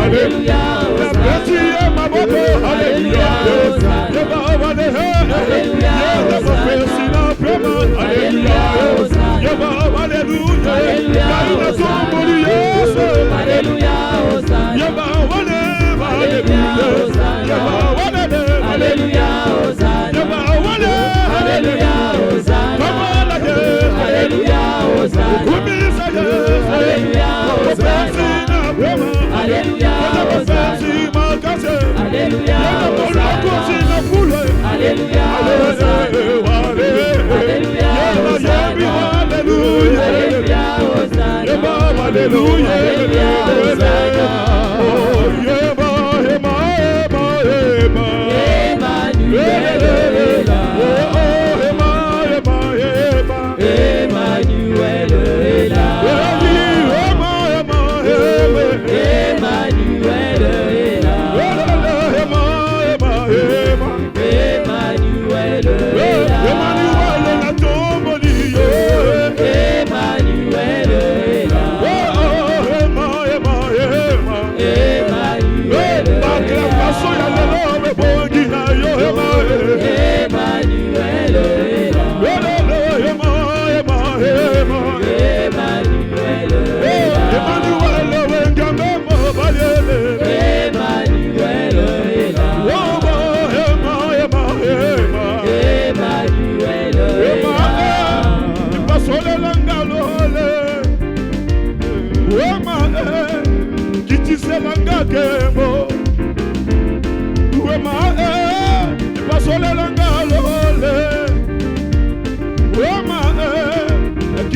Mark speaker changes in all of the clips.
Speaker 1: Alléluia, la petite est ma beauté, Alléluia, Alléluia, la prophétie n'a plus mal, Alléluia, Alléluia, Alléluia, Alléluia, Alléluia, Alléluia, Alléluia, Alléluia,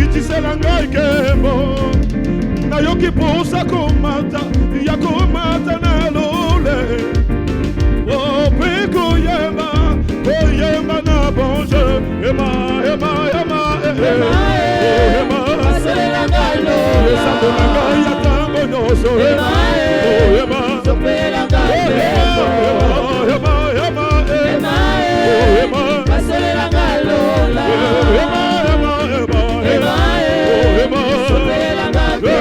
Speaker 1: Alléluia, Nayoki posa komata, ya komata na lole. Oh, peko yema, oh yema na bonje, ema, ema, ema, ema, ema. Asela ngalo, sabona ngaya tango noso, ema, ema, sopela ngalo, ema, ema, ema, ema. Asela ngalo, ema, ema, ema, ema, ema, sopela ngalo.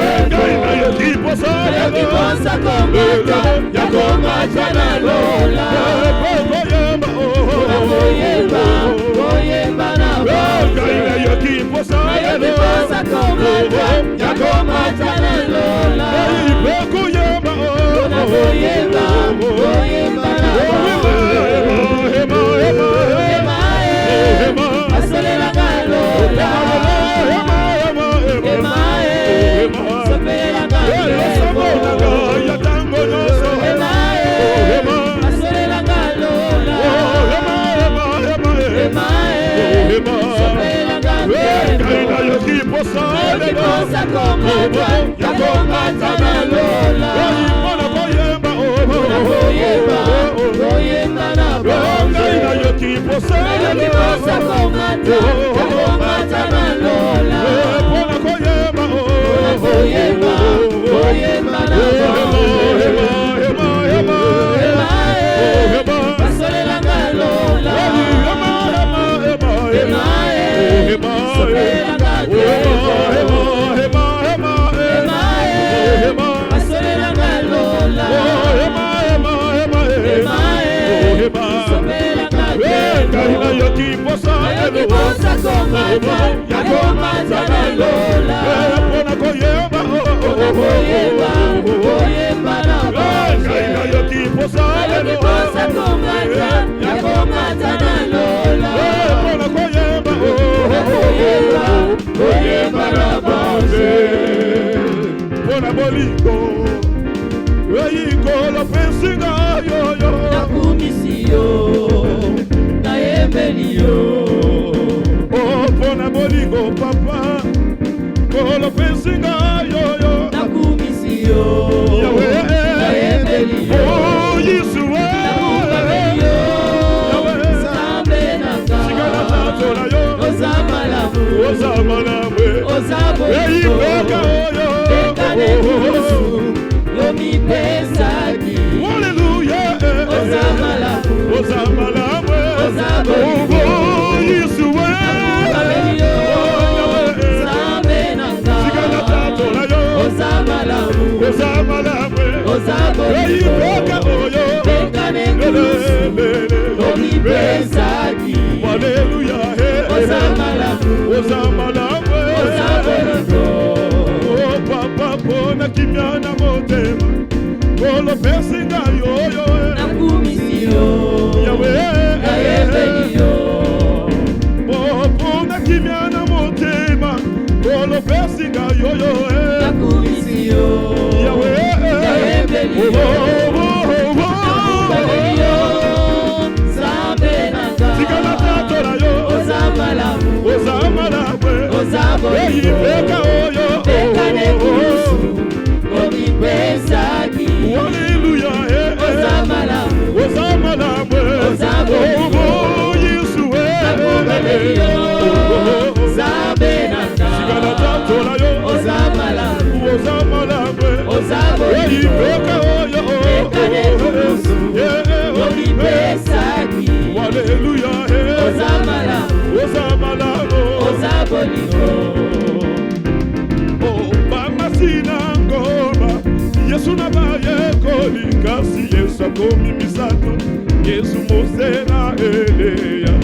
Speaker 1: Yakiposa komata, yakomata na lola. Oyemba na bonje. Yakiposa komata, yakomata na lola. Oyemba na bonje. Asolela ngalola. Sopela Yakiposa komata, yakomata na lola. Oyemba na bonje. Yakiposa komata, yakomata na lola. Oyemba na bonje. Asolela ngalola. Sopela ngalola. Asolela ngalola. Sopela ngalola. Yakiposa komata, yakomata na lola. Oyemba na bonje. Yakiposa komata, yakomata na lola. Oyemba na bonje. Pona bolingo, lo pensinga yo yo. Nakumisiyo, nayembeliyo. Oh, pona bolingo papa, lo pensinga yo yo. Nakumisiyo, nayembeliyo. Oh, Yeshua, nakumisiyo. Sambe nanga, sigala yo. Ozamalamu, ozamalamu, ozamalamu. Yomi pesaki. Hallelujah. Ozamalamu, ozamalamu, ozamalamu. Oh, Yeshua. Sambe nanga, sigala yo. Ozamalamu, Ozamalabwe,
Speaker 2: Ozabolimo,
Speaker 1: Eyipoka oyo,
Speaker 2: Bekanekusu, Omipesaki,
Speaker 1: Hallelujah,
Speaker 2: Ozamalamu,
Speaker 1: Ozamalabwe,
Speaker 2: Ozabolimo,
Speaker 1: Oh papa pona kimyana motema, Kolo pesinga yoyo,
Speaker 2: Nakumisio, Yahweh,
Speaker 1: Oh pona kimyana motema, Kolo pesinga yoyo,
Speaker 2: Nakumisio,
Speaker 1: Yahweh, Eyipoka oyo,
Speaker 2: Bekanekusu, Omipesaki,
Speaker 1: Hallelujah, Ozamalabwe,
Speaker 2: Ozabolimo,
Speaker 1: Oh Yesu,
Speaker 2: Nakumisio, Zabenanga, Ozamalamu,
Speaker 1: Ozamalabwe,
Speaker 2: Ozabolimo,
Speaker 1: Eyipoka oyo,
Speaker 2: Bekanekusu, Omipesaki,
Speaker 1: Hallelujah,
Speaker 2: Ozamalamu,
Speaker 1: Ozamalabwe,
Speaker 2: Ozabolimo,
Speaker 1: Oh mama sina ngoma, Yesu nabaye kolikasi, Yesu akomi misato, Yesu Mosena Eleya,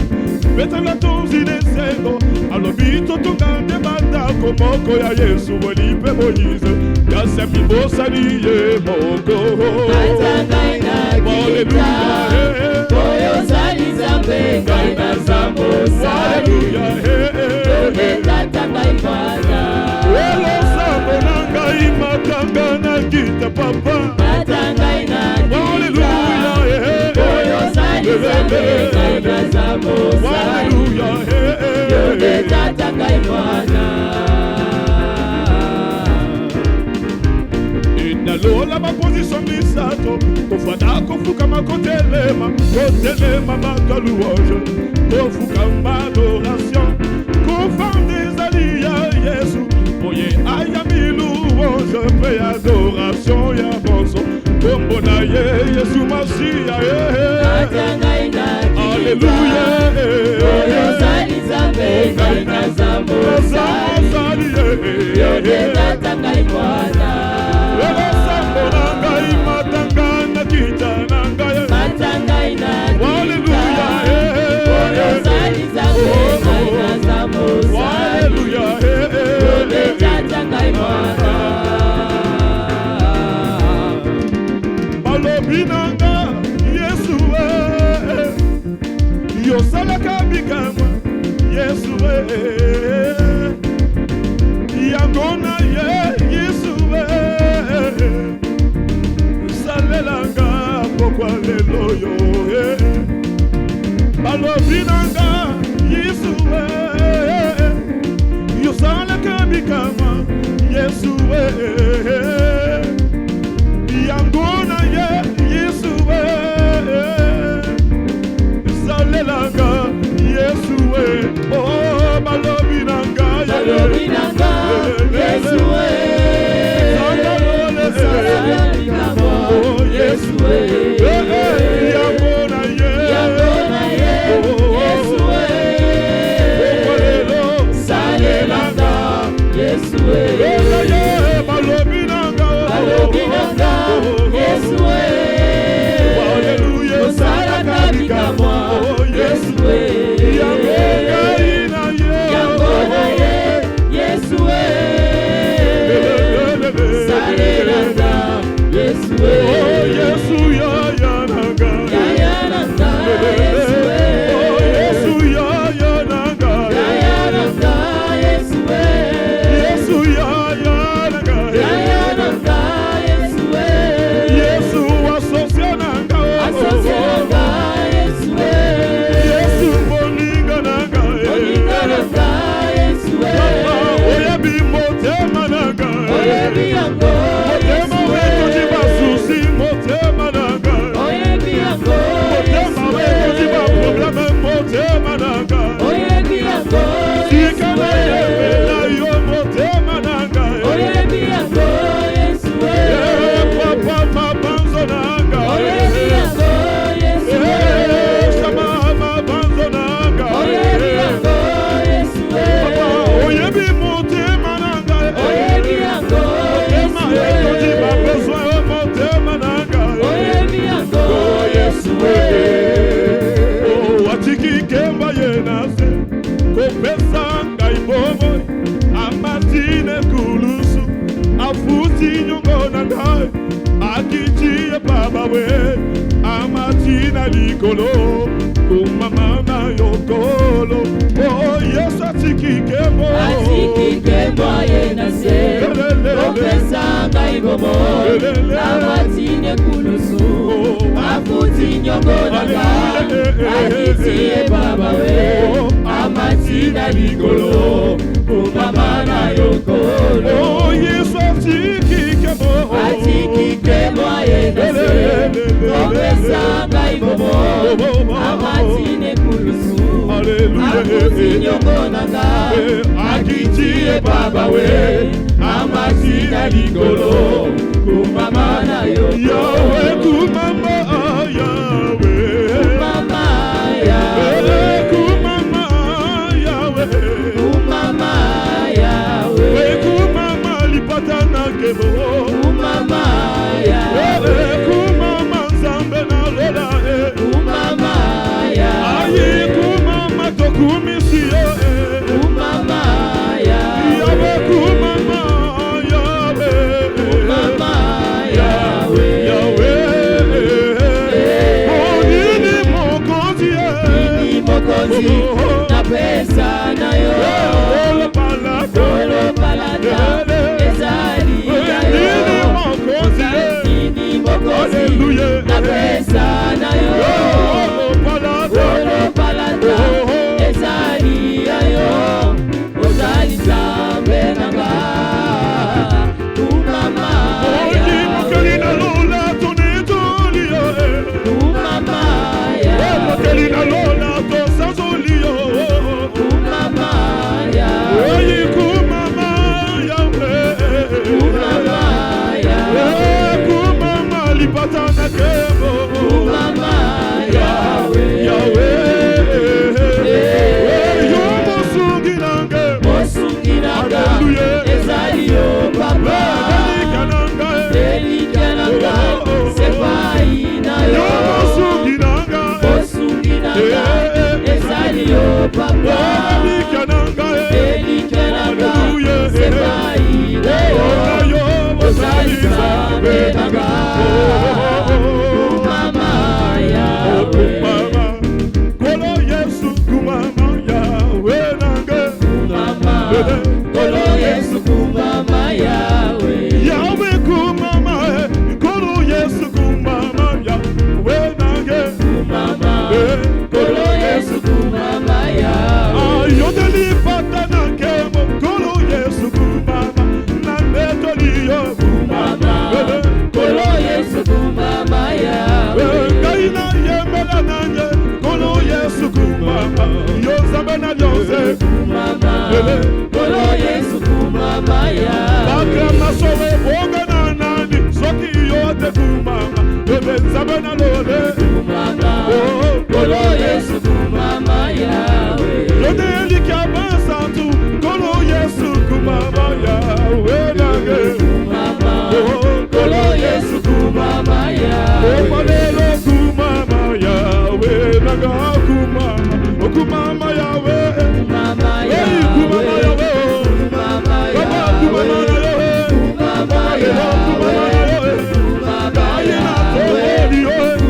Speaker 1: Betala tonzi desendo, alobito tungande bandako moko ya Yesu wolipe Moise, Yasa mibosa niye moko.
Speaker 2: Atanga inakita, Koyo zali zambe, Kaina zambo sali, Yode tatanga imana,
Speaker 1: Welo sambo nanga imatanga na kita papa.
Speaker 2: Atanga inakita,
Speaker 1: Hallelujah,
Speaker 2: Koyo zali zambe, Kaina zambo sali, Yode
Speaker 1: Hallelujah,
Speaker 2: tatanga imana.
Speaker 1: Inalola maposition misato, kofada kofuka makotelema, kotelema makalouange, kofuka madoration, kofam des alliés Yesu, oye ayami louange, paix adoration ya bonso, kombona Yesu Masia,
Speaker 2: Atanga inakita,
Speaker 1: Hallelujah,
Speaker 2: Koyo zali zambe, Kaina zambo sali, Yode tatanga imana. Matanga inakita, Koyo zali zambe, Kaina zambo sali, Yode tatanga imana.
Speaker 1: Balobinanga Yesu yosalaka bikama Yesu yangona Yesu salelanga pokwa lelo yo balobinanga Yesu yosalaka bikama Yesu yangona Yesu salelanga Yesu oh balobinanga
Speaker 2: Balobinanga Yesu salelanga Yesu
Speaker 1: yangona
Speaker 2: Yesu salelanga Yesu
Speaker 1: balobinanga
Speaker 2: Yesu
Speaker 1: hallelujah
Speaker 2: salaka bikamwa Yesu
Speaker 1: yangona
Speaker 2: Yesu
Speaker 1: nyongo na ngai akitie baba we amatina likolo kumama na yokolo oh Yesu atikikemo
Speaker 2: yena se opesa ngai bomo amatine kulusu afuti nyongo na ngai akitie baba we amatina likolo kumama na yokolo
Speaker 1: oh Yesu atikikemo
Speaker 2: yena se opesa ngai bomo amatine kulusu afuti nyongo na ngai akitie baba we amatina likolo kumama na yokolo
Speaker 1: kumama Yahweh kumama Yahweh
Speaker 2: kumama Yahweh
Speaker 1: kumama lipata na kebo
Speaker 2: kumama Yahweh
Speaker 1: kumama nzambe na lola
Speaker 2: kumama Yahweh
Speaker 1: kumama tokumisiyo
Speaker 2: kumama Yahweh
Speaker 1: kumama Yahweh
Speaker 2: kumama Yahweh
Speaker 1: nini mokozi
Speaker 2: na pesa na yo
Speaker 1: olo palata
Speaker 2: ezali
Speaker 1: nini mokozi
Speaker 2: na pesa na yo olo palata ezali yo ozali zambe nanga kumama
Speaker 1: mokeli na lola tonetolio
Speaker 2: kumama
Speaker 1: mokeli na lola tosazolio
Speaker 2: kumama
Speaker 1: oyi kumama Yahweh
Speaker 2: kumama Yahweh
Speaker 1: kumama lipata na kebo
Speaker 2: kumama Yahweh
Speaker 1: yo mosunginanga
Speaker 2: ezali yo papa elikananga sepai na yo mosunginanga ezali yo papa elikananga sepai na yo ozali zambe nanga kumama Yahweh
Speaker 1: kolo Yesu kumama Yahweh nanga
Speaker 2: kumama kolo Yesu kumama Yahweh
Speaker 1: Yahweh kumama kolo Yesu kumama Yahweh nanga
Speaker 2: kumama kolo Yesu kumama Yahweh
Speaker 1: yodeli pata na kemo kolo Yesu kumama na netoliyo
Speaker 2: kumama kolo Yesu kumama Yahweh
Speaker 1: kaina yemela nanye kolo Yesu kumama yozambe na yose
Speaker 2: kumama kolo Yesu kumama Yahweh
Speaker 1: bakrama sowe bonga na nani soki yote kumama nzambe na lole
Speaker 2: kumama kolo Yesu kumama Yahweh
Speaker 1: yodeli kabasa tu kolo Yesu kumama Yahweh nage
Speaker 2: kumama kolo Yesu kumama Yahweh
Speaker 1: omalelo kumama Yahweh naga kumama Yahweh
Speaker 2: kumama
Speaker 1: hey kumama Yahweh
Speaker 2: kumama
Speaker 1: kumama Yahweh
Speaker 2: kumama Yahweh kumama Yahweh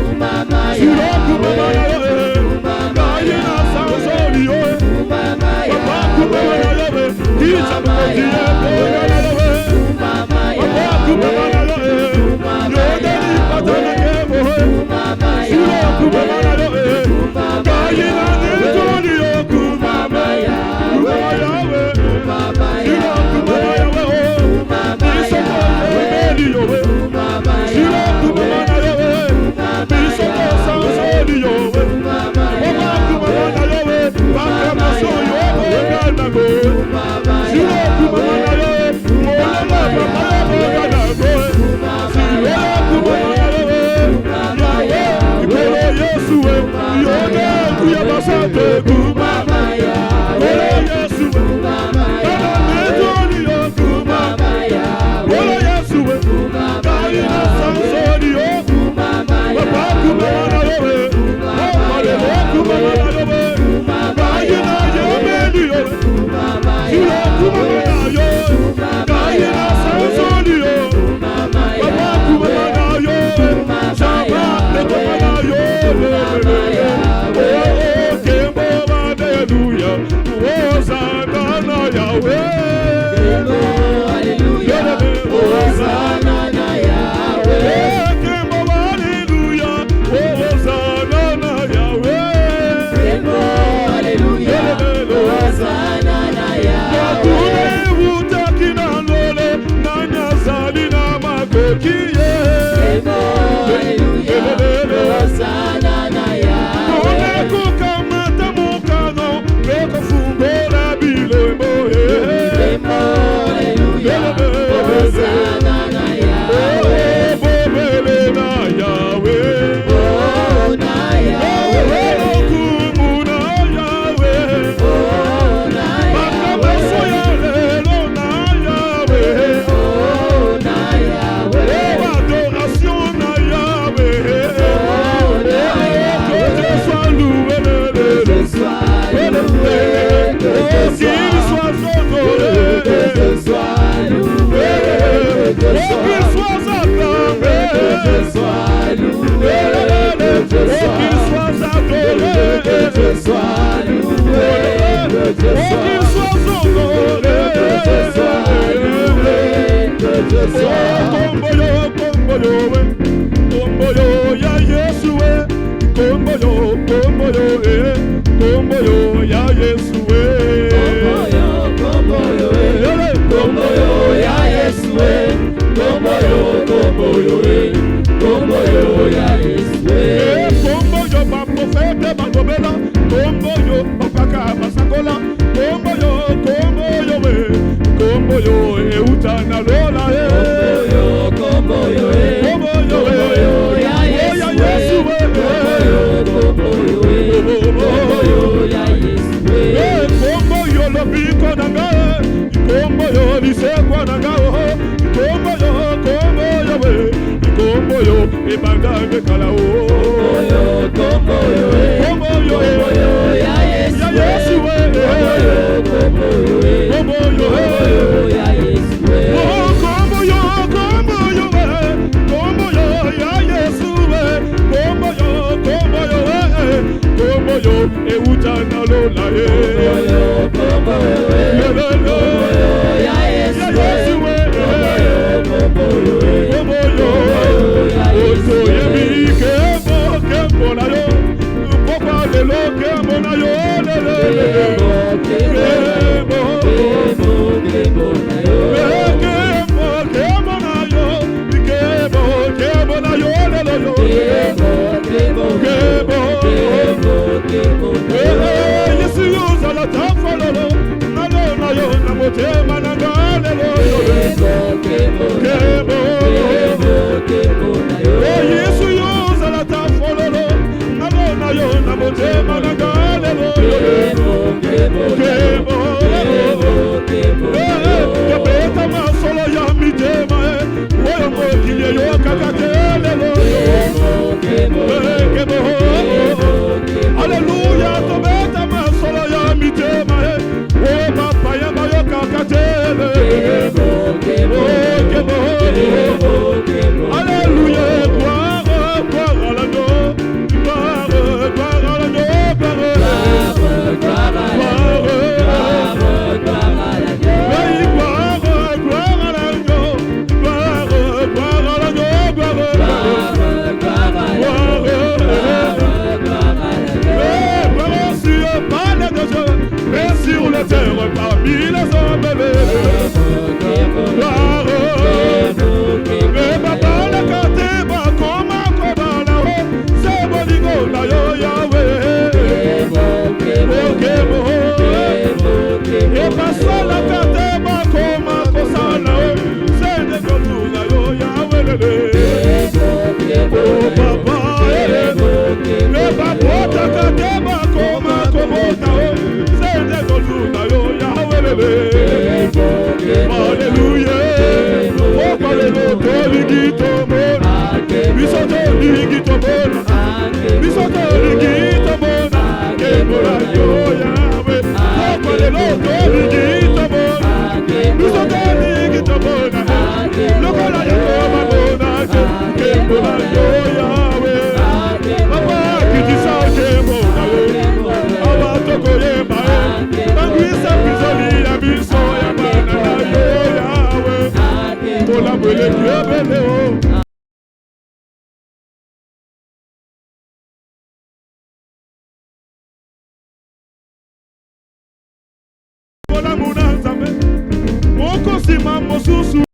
Speaker 1: Moko sima mosusu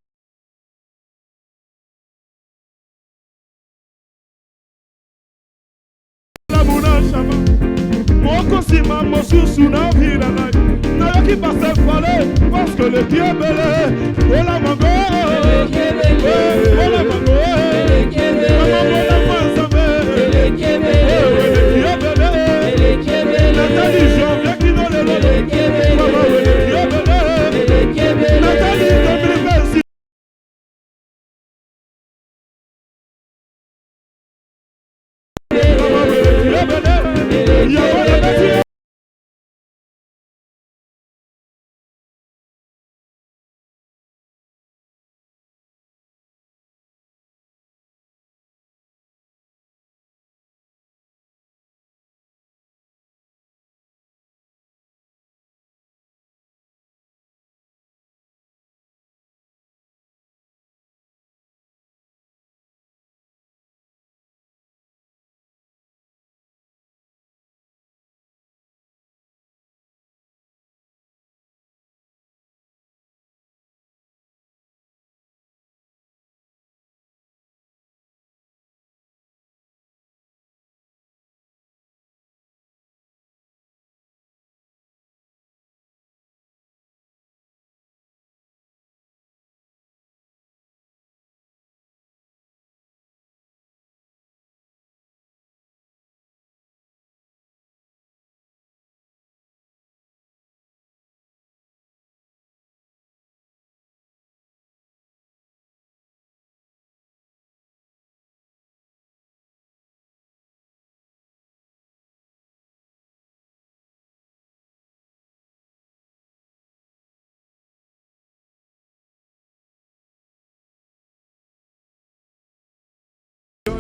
Speaker 1: shama. Moko sima mosusu na vida na. Na yoki passe fale parce que le Dieu est belé. Ola mango. Ola mango. Ola mango. Nathalie Janvier qui n'a le Nathalie 2026.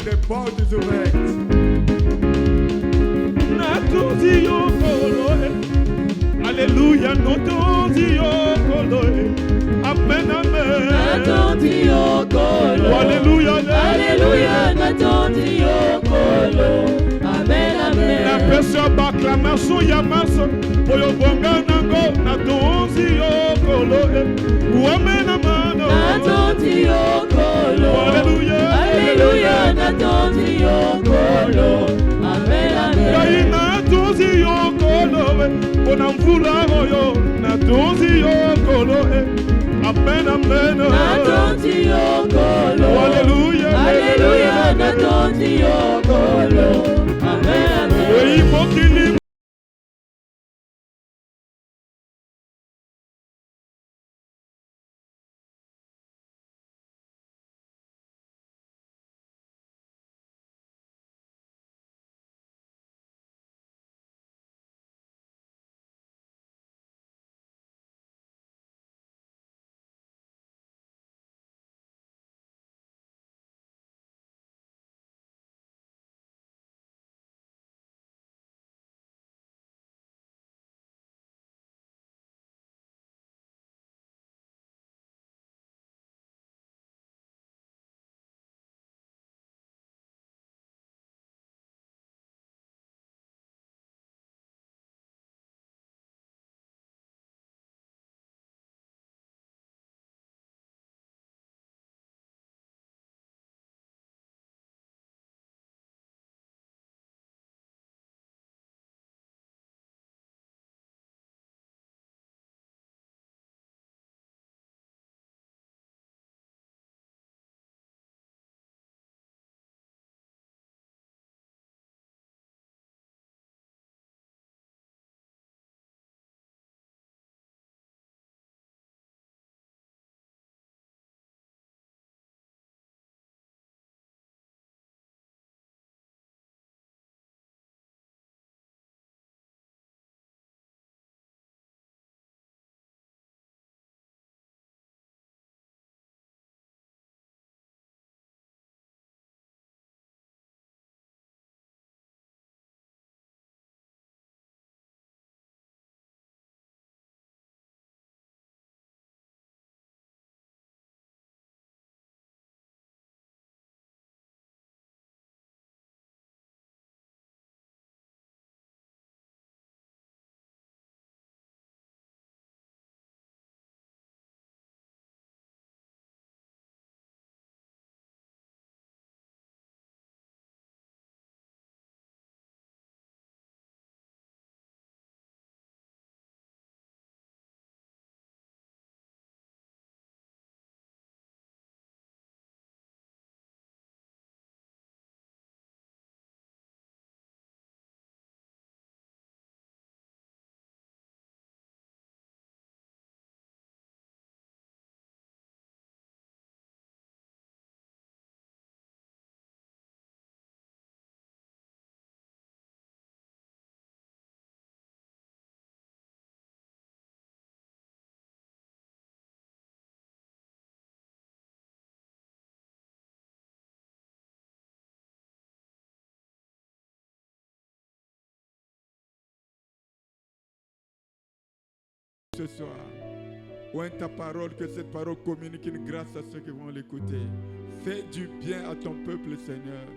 Speaker 1: Des portes ouvertes. Natuzi yokolo. Alléluia, natuzi yokolo. Amen, amen.
Speaker 2: Natuzi yokolo.
Speaker 1: Alléluia,
Speaker 2: alléluia, natuzi yokolo. Amen, amen.
Speaker 1: La personne acclamation yamaso. Oyo bonga nango natuzi yokolo. Amen, amen.
Speaker 2: Natuzi yokolo.
Speaker 1: Alléluia.
Speaker 2: Alléluia, natuzi yokolo. Amen, amen.
Speaker 1: Kai natuzi yokolo. Bona mvula oyo natuzi yokolo. Amen, amen.
Speaker 2: Natuzi yokolo.
Speaker 1: Alléluia.
Speaker 2: Alléluia, natuzi yokolo. Amen, amen.
Speaker 1: ce soir. Oint ta parole, que cette parole communique une grâce à ceux qui vont l'écouter. Fais du bien à ton peuple, Seigneur.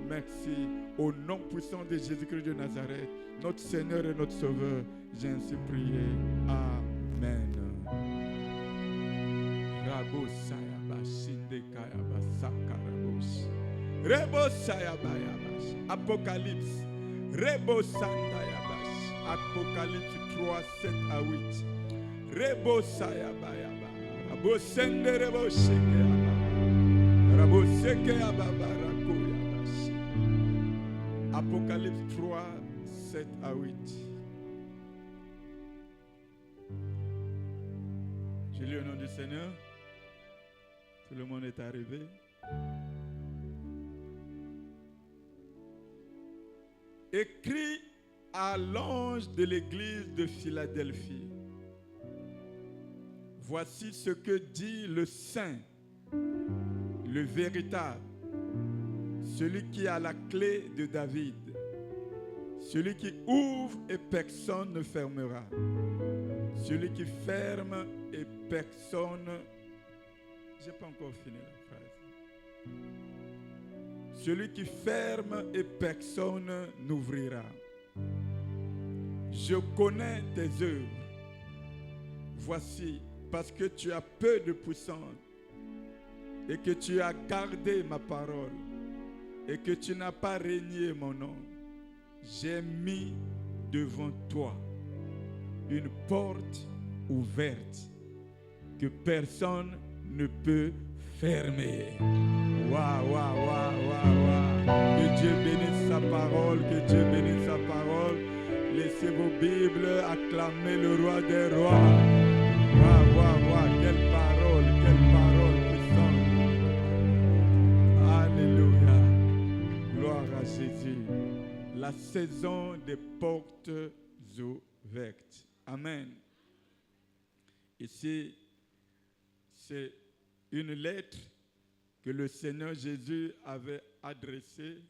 Speaker 1: Merci. Au nom puissant de Jésus-Christ de Nazareth, notre Seigneur et notre Sauveur, j'ai ainsi prié. Amen. Apocalypse. Apocalypse 3, 7 à 8. Rebo Sayabayaba. Rabo Sende Rebo Shekeyaba. Rabo Sekeyababa Rakoyabash. Apocalypse 3, 7 à 8. Je lis au nom du Seigneur. Tout le monde est arrivé. Écrit à l'ange de l'église de Philadelphie. Voici ce que dit le Saint, le véritable, celui qui a la clé de David, celui qui ouvre et personne ne fermera, celui qui ferme et personne... Je n'ai pas encore fini la phrase. Celui qui ferme et personne n'ouvrira. Je connais tes œuvres. Voici, parce que tu as peu de puissance et que tu as gardé ma parole et que tu n'as pas renié mon nom, j'ai mis devant toi une porte ouverte que personne ne peut fermer. Waouh, waouh, waouh, waouh, waouh. Que Dieu bénisse sa parole, que Dieu bénisse sa parole. Laissez vos Bibles acclamer le roi des rois. Waouh, waouh, waouh, quelle parole puissante. Alléluia. Gloire à Jésus. La saison des portes ouvertes. Amen. Ici, c'est une lettre que le Seigneur Jésus avait adressée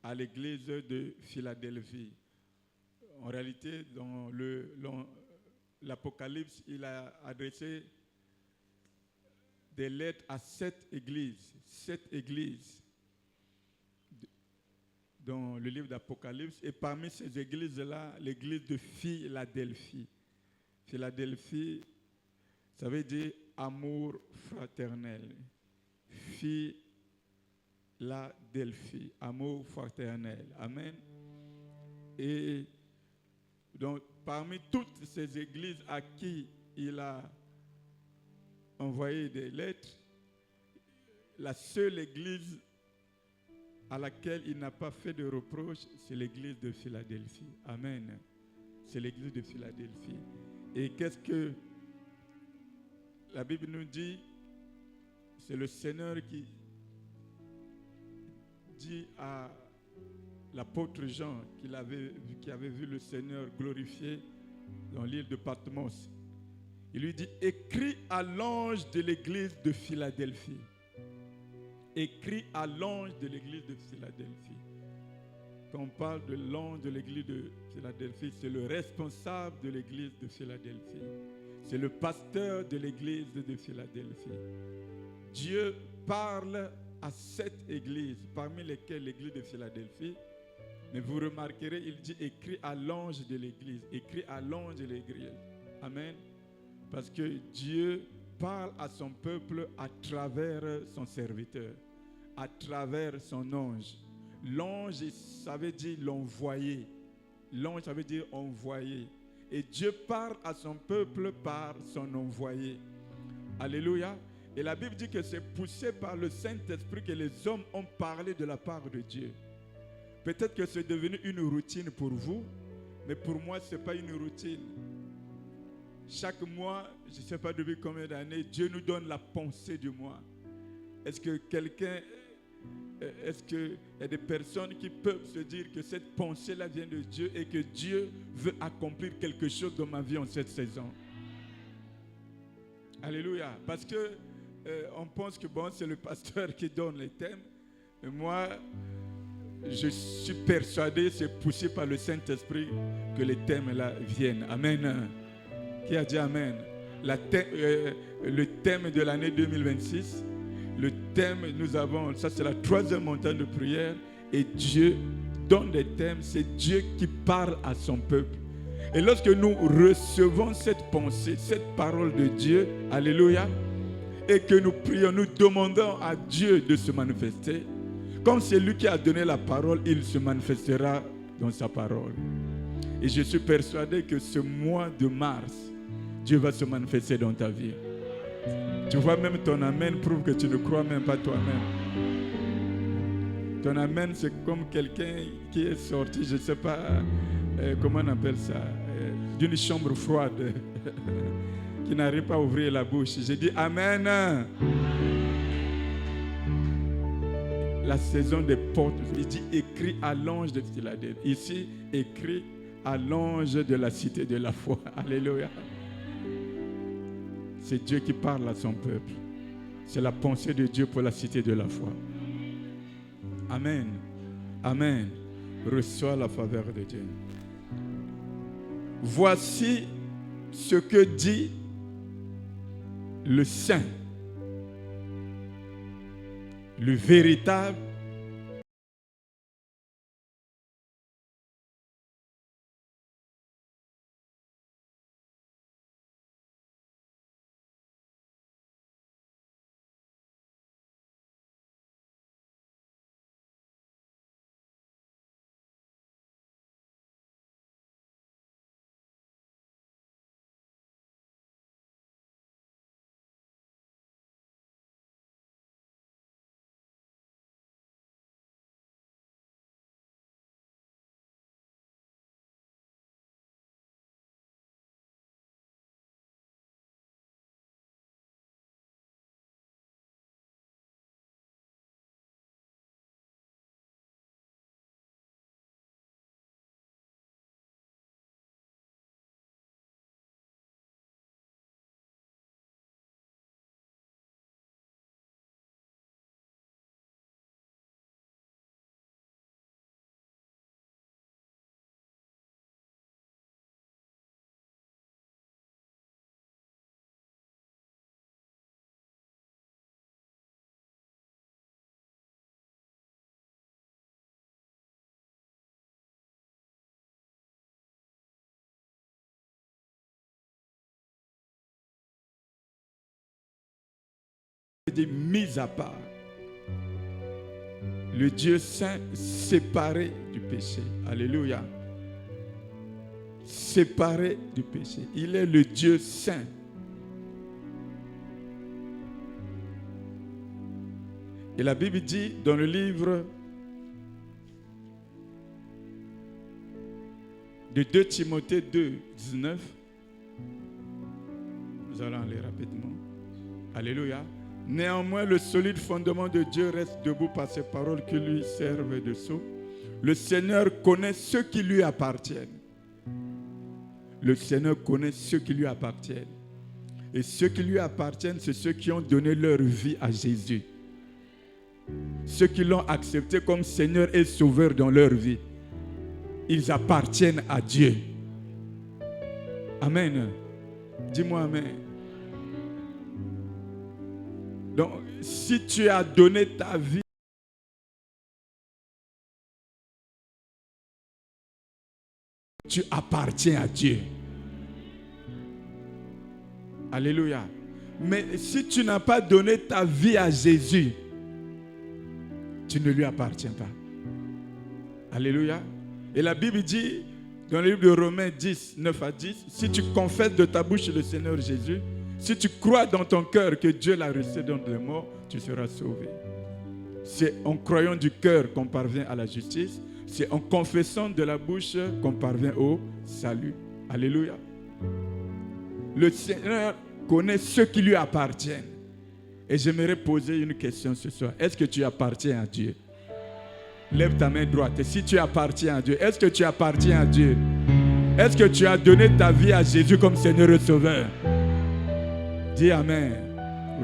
Speaker 1: à l'église de Philadelphie. En réalité, dans l'Apocalypse, il a adressé des lettres à 7 églises. 7 églises dans le livre d'Apocalypse. Et parmi ces églises-là, l'église de Philadelphie. Philadelphie, ça veut dire amour fraternel. Philadelphie, amour fraternel. Amen. Et donc, parmi toutes ces églises à qui il a envoyé des lettres, la seule église à laquelle il n'a pas fait de reproche, c'est l'église de Philadelphie. Amen. C'est l'église de Philadelphie. Et qu'est-ce que la Bible nous dit? C'est le Seigneur qui dit à l'apôtre Jean qui avait vu le Seigneur glorifié dans l'île de Patmos. Il lui dit, écris à l'ange de l'église de Philadelphie. Écris à l'ange de l'église de Philadelphie. Quand on parle de l'ange de l'église de Philadelphie, c'est le responsable de l'église de Philadelphie. C'est le pasteur de l'église de Philadelphie. Dieu parle à 7 églises, parmi lesquelles l'église de Philadelphie. Mais vous remarquerez, il dit écrit à l'ange de l'église. Écrit à l'ange de l'église. Amen. Parce que Dieu parle à son peuple à travers son serviteur, à travers son ange. L'ange, ça veut dire l'envoyé. L'ange, ça veut dire envoyé. Et Dieu parle à son peuple par son envoyé. Alléluia. Et la Bible dit que c'est poussé par le Saint-Esprit que les hommes ont parlé de la part de Dieu. Peut-être que c'est devenu une routine pour vous, mais pour moi, ce n'est pas une routine. Chaque mois, je ne sais pas depuis combien d'années, Dieu nous donne la pensée du mois. Est-ce qu'il y a des personnes qui peuvent se dire que cette pensée-là vient de Dieu et que Dieu veut accomplir quelque chose dans ma vie en cette saison? Alléluia. Parce que on pense que c'est le pasteur qui donne les thèmes. Mais moi, je suis persuadé, c'est poussé par le Saint-Esprit que les thèmes-là viennent. Amen. Qui a dit Amen? Le thème de l'année 2026, le thème, nous avons, ça c'est la 3e montagne de prière, et Dieu donne des thèmes, c'est Dieu qui parle à son peuple. Et lorsque nous recevons cette pensée, cette parole de Dieu, alléluia, et que nous prions, nous demandons à Dieu de se manifester, comme c'est lui qui a donné la parole, il se manifestera dans sa parole. Et je suis persuadé que ce mois de mars, Dieu va se manifester dans ta vie. Tu vois, même ton amen prouve que tu ne crois même pas toi-même. Ton amen, c'est comme quelqu'un qui est sorti, je ne sais pas comment on appelle ça, d'une chambre froide, qui n'arrive pas à ouvrir la bouche. J'ai dit amen. La saison des portes, il dit écrit à l'ange de Philadelphie. Ici, écrit à l'ange de la cité de la foi. Alléluia. C'est Dieu qui parle à son peuple. C'est la pensée de Dieu pour la cité de la foi. Amen. Amen. Reçois la faveur de Dieu. Voici ce que dit le Saint, le véritable mis à part. Le Dieu saint séparé du péché. Alléluia. Séparé du péché. Il est le Dieu saint. Et la Bible dit dans le livre de 2 Timothée 2, 19, nous allons aller rapidement. Alléluia. Néanmoins, le solide fondement de Dieu reste debout par ses paroles qui lui servent de sceau. Le Seigneur connaît ceux qui lui appartiennent. Le Seigneur connaît ceux qui lui appartiennent. Et ceux qui lui appartiennent, c'est ceux qui ont donné leur vie à Jésus. Ceux qui l'ont accepté comme Seigneur et Sauveur dans leur vie. Ils appartiennent à Dieu. Amen. Dis-moi amen. Donc, si tu as donné ta vie, tu appartiens à Dieu. Alléluia. Mais si tu n'as pas donné ta vie à Jésus, tu ne lui appartiens pas. Alléluia. Et la Bible dit, dans le livre de Romains 10, 9 à 10, si tu confesses de ta bouche le Seigneur Jésus, si tu crois dans ton cœur que Dieu l'a ressuscité d'entre les morts, tu seras sauvé. C'est en croyant du cœur qu'on parvient à la justice. C'est en confessant de la bouche qu'on parvient au salut. Alléluia. Le Seigneur connaît ceux qui lui appartiennent. Et j'aimerais poser une question ce soir. Est-ce que tu appartiens à Dieu? Lève ta main droite. Et si tu appartiens à Dieu, est-ce que tu appartiens à Dieu? Est-ce que tu as donné ta vie à Jésus comme Seigneur et Sauveur? Dis Amen.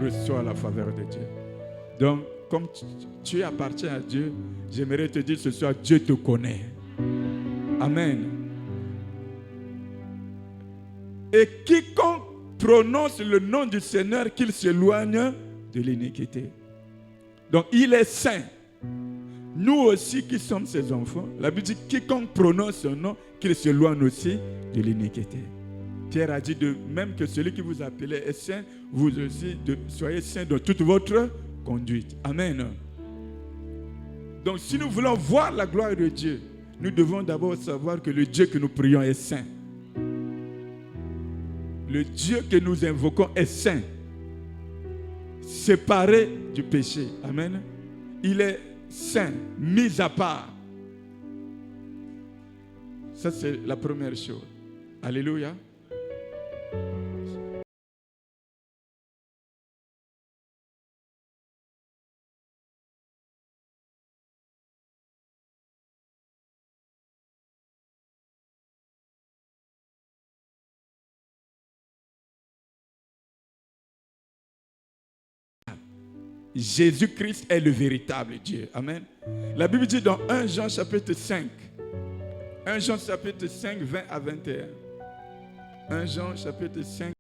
Speaker 1: Reçois la faveur de Dieu. Donc, comme tu appartiens à Dieu, j'aimerais te dire ce soir, Dieu te connaît. Amen. Et quiconque prononce le nom du Seigneur, qu'il s'éloigne de l'iniquité. Donc il est saint. Nous aussi qui sommes ses enfants, la Bible dit quiconque prononce son nom, qu'il s'éloigne aussi de l'iniquité. Pierre a dit de même que celui qui vous appelait est saint, vous aussi soyez saints dans toute votre conduite. Amen. Donc si nous voulons voir la gloire de Dieu, nous devons d'abord savoir que le Dieu que nous prions est saint. Le Dieu que nous invoquons est saint, séparé du péché. Amen. Il est saint, mis à part. Ça, c'est la première chose. Alléluia. Jésus-Christ est le véritable Dieu. Amen. La Bible dit dans 1 Jean chapitre 5, 1 Jean chapitre 5, 20 à 21. 1 Jean chapitre 5.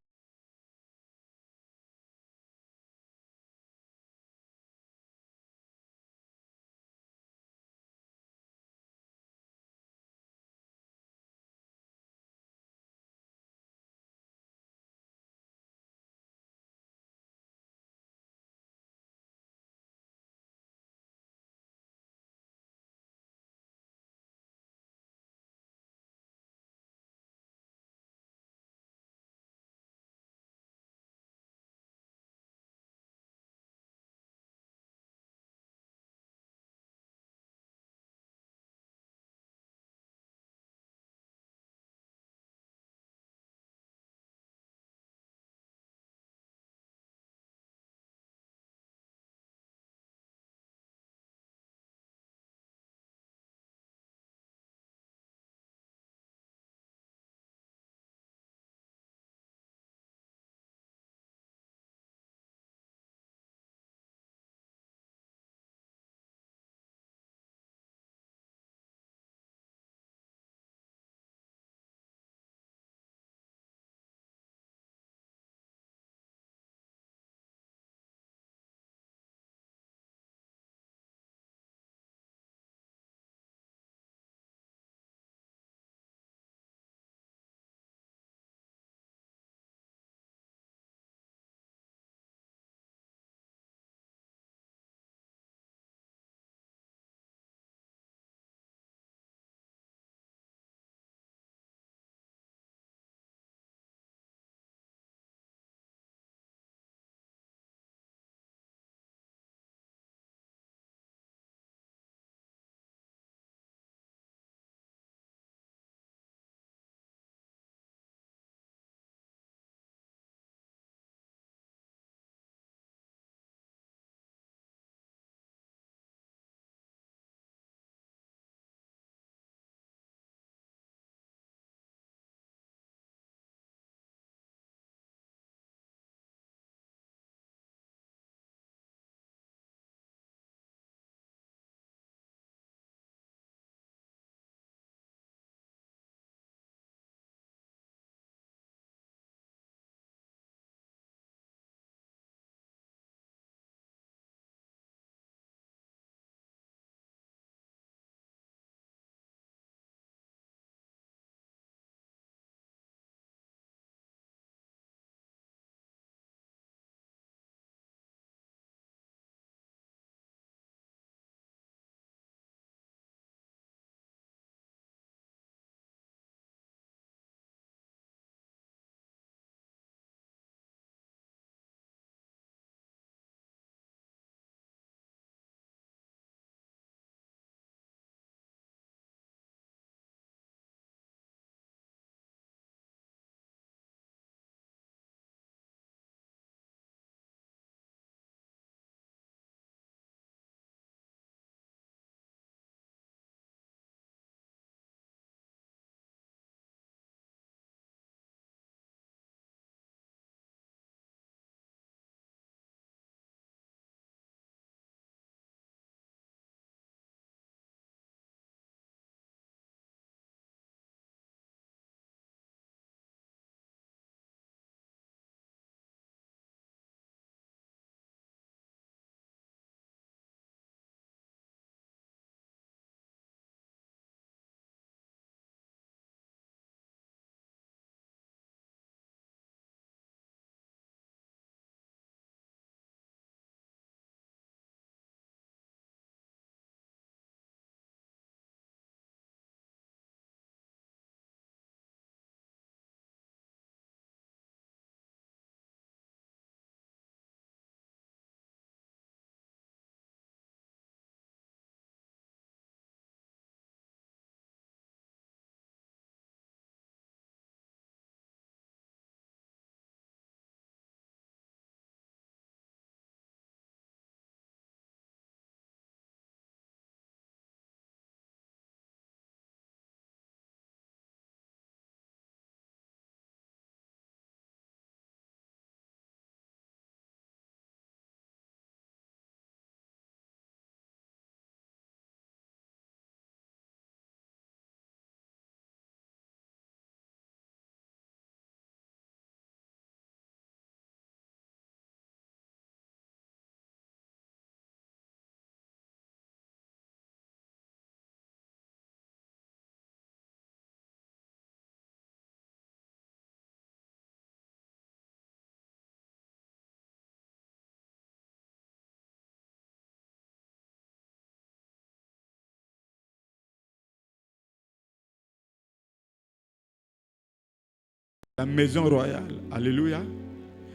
Speaker 1: la maison royale. Alléluia.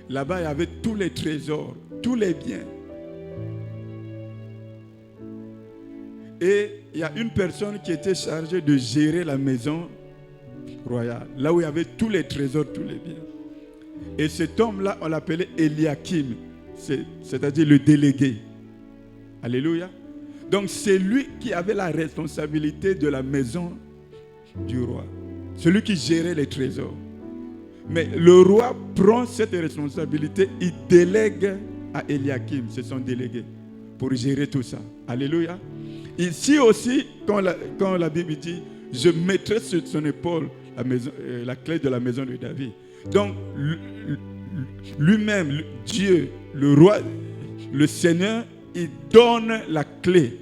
Speaker 1: Là-bas, il y avait tous les trésors, tous les biens. Et il y a une personne qui était chargée de gérer la maison royale, là où il y avait tous les trésors, tous les biens. Et cet homme-là, on l'appelait Eliakim, c'est-à-dire le délégué. Alléluia. Donc c'est lui qui avait la responsabilité de la maison du roi. Celui qui gérait les trésors. Mais le roi prend cette responsabilité, il délègue à Eliakim, c'est son délégué, pour gérer tout ça. Alléluia. Ici aussi, quand la Bible dit, je mettrai sur son épaule la clé de la maison de David. Donc, lui-même, Dieu, le roi, le Seigneur, il donne la clé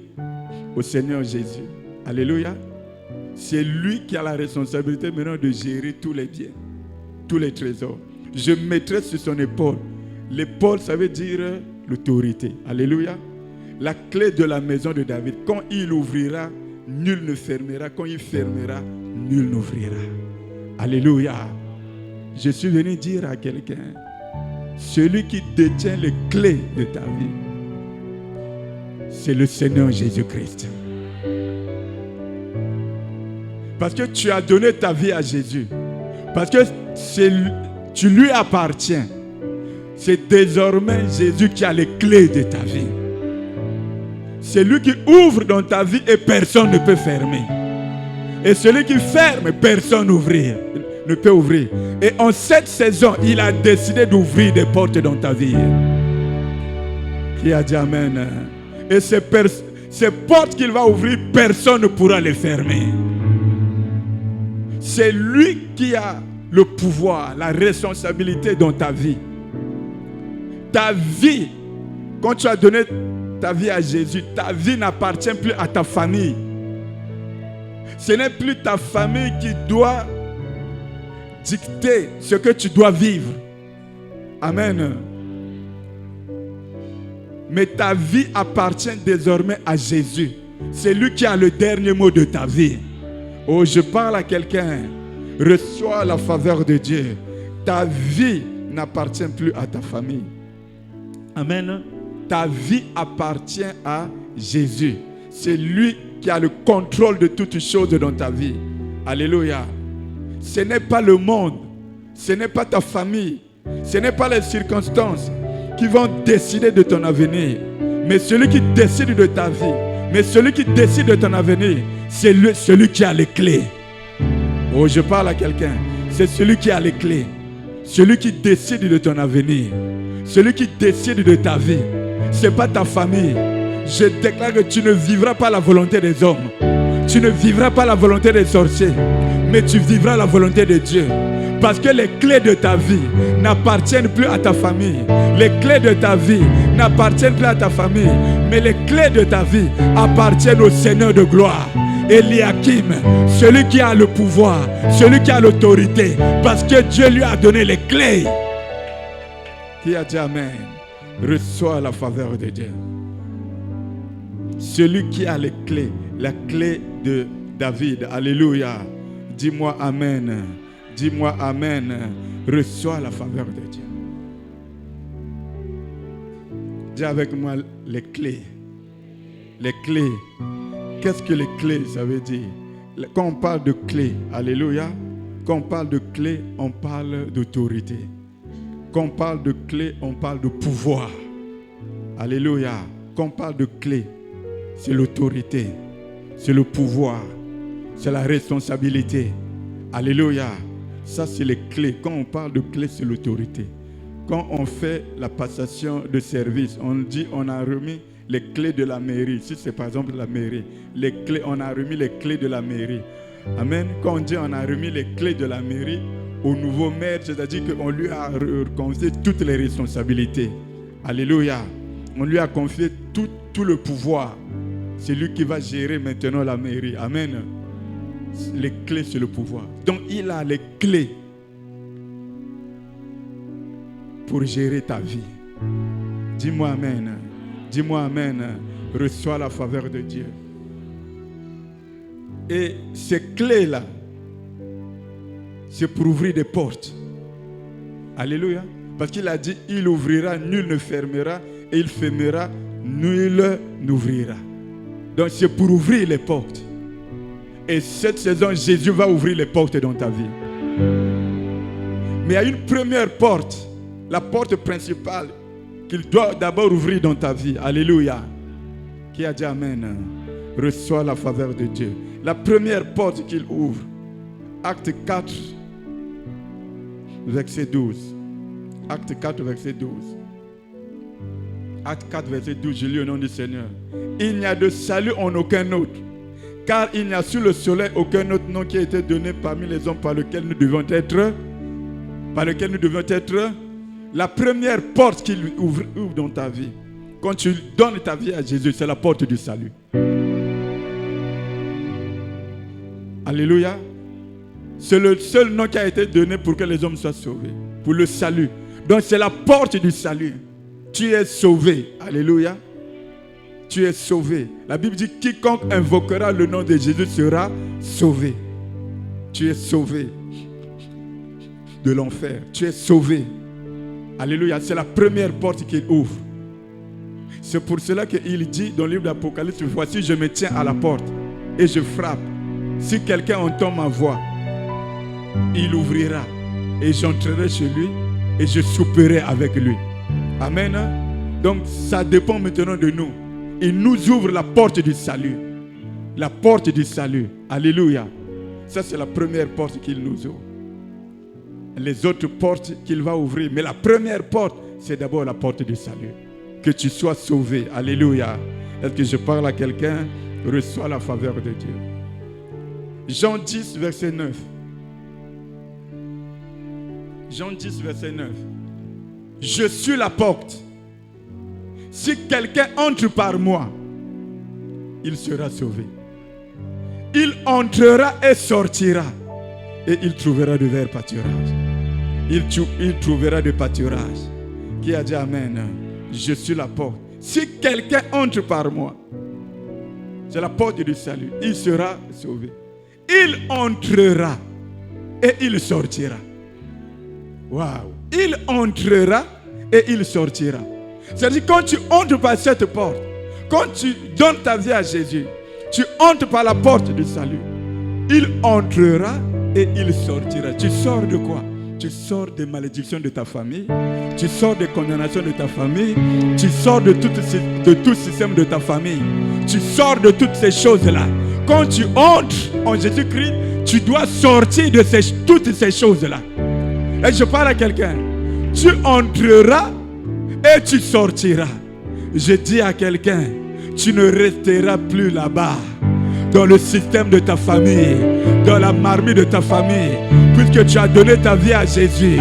Speaker 1: au Seigneur Jésus. Alléluia. C'est lui qui a la responsabilité maintenant de gérer tous les biens, tous les trésors. Je mettrai sur son épaule. L'épaule, ça veut dire l'autorité. Alléluia. La clé de la maison de David. Quand il ouvrira, nul ne fermera. Quand il fermera, nul n'ouvrira. Alléluia. Je suis venu dire à quelqu'un, celui qui détient les clés de ta vie, c'est le Seigneur Jésus-Christ. Parce que tu as donné ta vie à Jésus. Parce que tu lui appartiens. C'est désormais Jésus qui a les clés de ta vie. C'est lui qui ouvre dans ta vie et personne ne peut fermer. Et celui qui ferme, personne ne peut ouvrir. Et en cette saison, il a décidé d'ouvrir des portes dans ta vie. Qui a dit Amen. Et ces portes qu'il va ouvrir, personne ne pourra les fermer. C'est lui qui a le pouvoir, la responsabilité dans ta vie. Ta vie, quand tu as donné ta vie à Jésus, ta vie n'appartient plus à ta famille. Ce n'est plus ta famille qui doit dicter ce que tu dois vivre. Amen. Mais ta vie appartient désormais à Jésus. C'est lui qui a le dernier mot de ta vie. Oh, je parle à quelqu'un. Reçois la faveur de Dieu. Ta vie n'appartient plus à ta famille. Amen. Ta vie appartient à Jésus. C'est lui qui a le contrôle de toutes choses dans ta vie. Alléluia. Ce n'est pas le monde. Ce n'est pas ta famille. Ce n'est pas les circonstances qui vont décider de ton avenir. Mais celui qui décide de ta vie, mais celui qui décide de ton avenir, c'est celui qui a les clés. Oh, je parle à quelqu'un. C'est celui qui a les clés. Celui qui décide de ton avenir. Celui qui décide de ta vie. Ce n'est pas ta famille. Je déclare que tu ne vivras pas la volonté des hommes. Tu ne vivras pas la volonté des sorciers. Mais tu vivras la volonté de Dieu. Parce que les clés de ta vie n'appartiennent plus à ta famille. Les clés de ta vie n'appartiennent plus à ta famille. Mais les clés de ta vie appartiennent au Seigneur de gloire. Eliakim, celui qui a le pouvoir, celui qui a l'autorité. Parce que Dieu lui a donné les clés. Qui a dit Amen? Reçois la faveur de Dieu. Celui qui a les clés, la clé de David. Alléluia. Dis-moi Amen. Dis-moi Amen. Reçois la faveur de Dieu. Dis avec moi les clés. Les clés. Qu'est-ce que les clés, ça veut dire? Quand on parle de clés, alléluia. Quand on parle de clés, on parle d'autorité. Quand on parle de clés, on parle de pouvoir. Alléluia. Quand on parle de clés, c'est l'autorité. C'est le pouvoir. C'est la responsabilité. Alléluia. Ça, c'est les clés. Quand on parle de clés, c'est l'autorité. Quand on fait la passation de service, on dit on a remis les clés de la mairie. Si c'est par exemple la mairie, les clés, on a remis les clés de la mairie. Amen. Quand on dit on a remis les clés de la mairie au nouveau maire, c'est-à-dire qu'on lui a confié toutes les responsabilités. Alléluia. On lui a confié tout le pouvoir. C'est lui qui va gérer maintenant la mairie. Amen. Les clés, c'est le pouvoir. Donc, il a les clés pour gérer ta vie. Dis-moi Amen. Dis-moi Amen. Reçois la faveur de Dieu. Et ces clés-là, c'est pour ouvrir des portes. Alléluia. Parce qu'il a dit, il ouvrira, nul ne fermera, et il fermera, nul n'ouvrira. Donc c'est pour ouvrir les portes. Et cette saison, Jésus va ouvrir les portes dans ta vie. Mais il y a une première porte, la porte principale, qu'il doit d'abord ouvrir dans ta vie. Alléluia. Qui a dit Amen. Reçois la faveur de Dieu. La première porte qu'il ouvre, Acte 4, verset 12. Acte 4, verset 12. Acte 4, verset 12, je lis au nom du Seigneur. Il n'y a de salut en aucun autre, car il n'y a sous le soleil aucun autre nom qui a été donné parmi les hommes par lequel nous devons être. La première porte qu'il ouvre dans ta vie, quand tu donnes ta vie à Jésus, c'est la porte du salut. Alléluia. C'est le seul nom qui a été donné pour que les hommes soient sauvés. Pour le salut. Donc c'est la porte du salut. Tu es sauvé. Alléluia. Tu es sauvé. La Bible dit quiconque invoquera le nom de Jésus sera sauvé. Tu es sauvé de l'enfer. Tu es sauvé. Alléluia. C'est la première porte qu'il ouvre. C'est pour cela qu'il dit dans le livre d'Apocalypse, voici je me tiens à la porte et je frappe. Si quelqu'un entend ma voix, il ouvrira et j'entrerai chez lui et je souperai avec lui. Amen. Donc ça dépend maintenant de nous. Il nous ouvre la porte du salut. La porte du salut. Alléluia. Ça c'est la première porte qu'il nous ouvre. Les autres portes qu'il va ouvrir. Mais la première porte, c'est d'abord la porte du salut. Que tu sois sauvé. Alléluia. Est-ce que je parle à quelqu'un? Reçois la faveur de Dieu. Jean 10, verset 9. Jean 10, verset 9. Je suis la porte. Si quelqu'un entre par moi, il sera sauvé. Il entrera et sortira. Et il trouvera de verts pâturages. Il trouvera de pâturages. Qui a dit Amen? Je suis la porte. Si quelqu'un entre par moi, c'est la porte du salut. Il sera sauvé. Il entrera et il sortira. Waouh! Il entrera et il sortira. C'est-à-dire quand tu entres par cette porte, quand tu donnes ta vie à Jésus, tu entres par la porte du salut. Il entrera et il sortira. Tu sors de quoi? Tu sors des malédictions de ta famille. Tu sors des condamnations de ta famille. Tu sors de tout système de ta famille. Tu sors de toutes ces choses-là. Quand tu entres en Jésus-Christ, tu dois sortir de toutes ces choses-là. Et je parle à quelqu'un. Tu entreras et tu sortiras. Je dis à quelqu'un, tu ne resteras plus là-bas, dans le système de ta famille, dans la marmite de ta famille, puisque tu as donné ta vie à Jésus.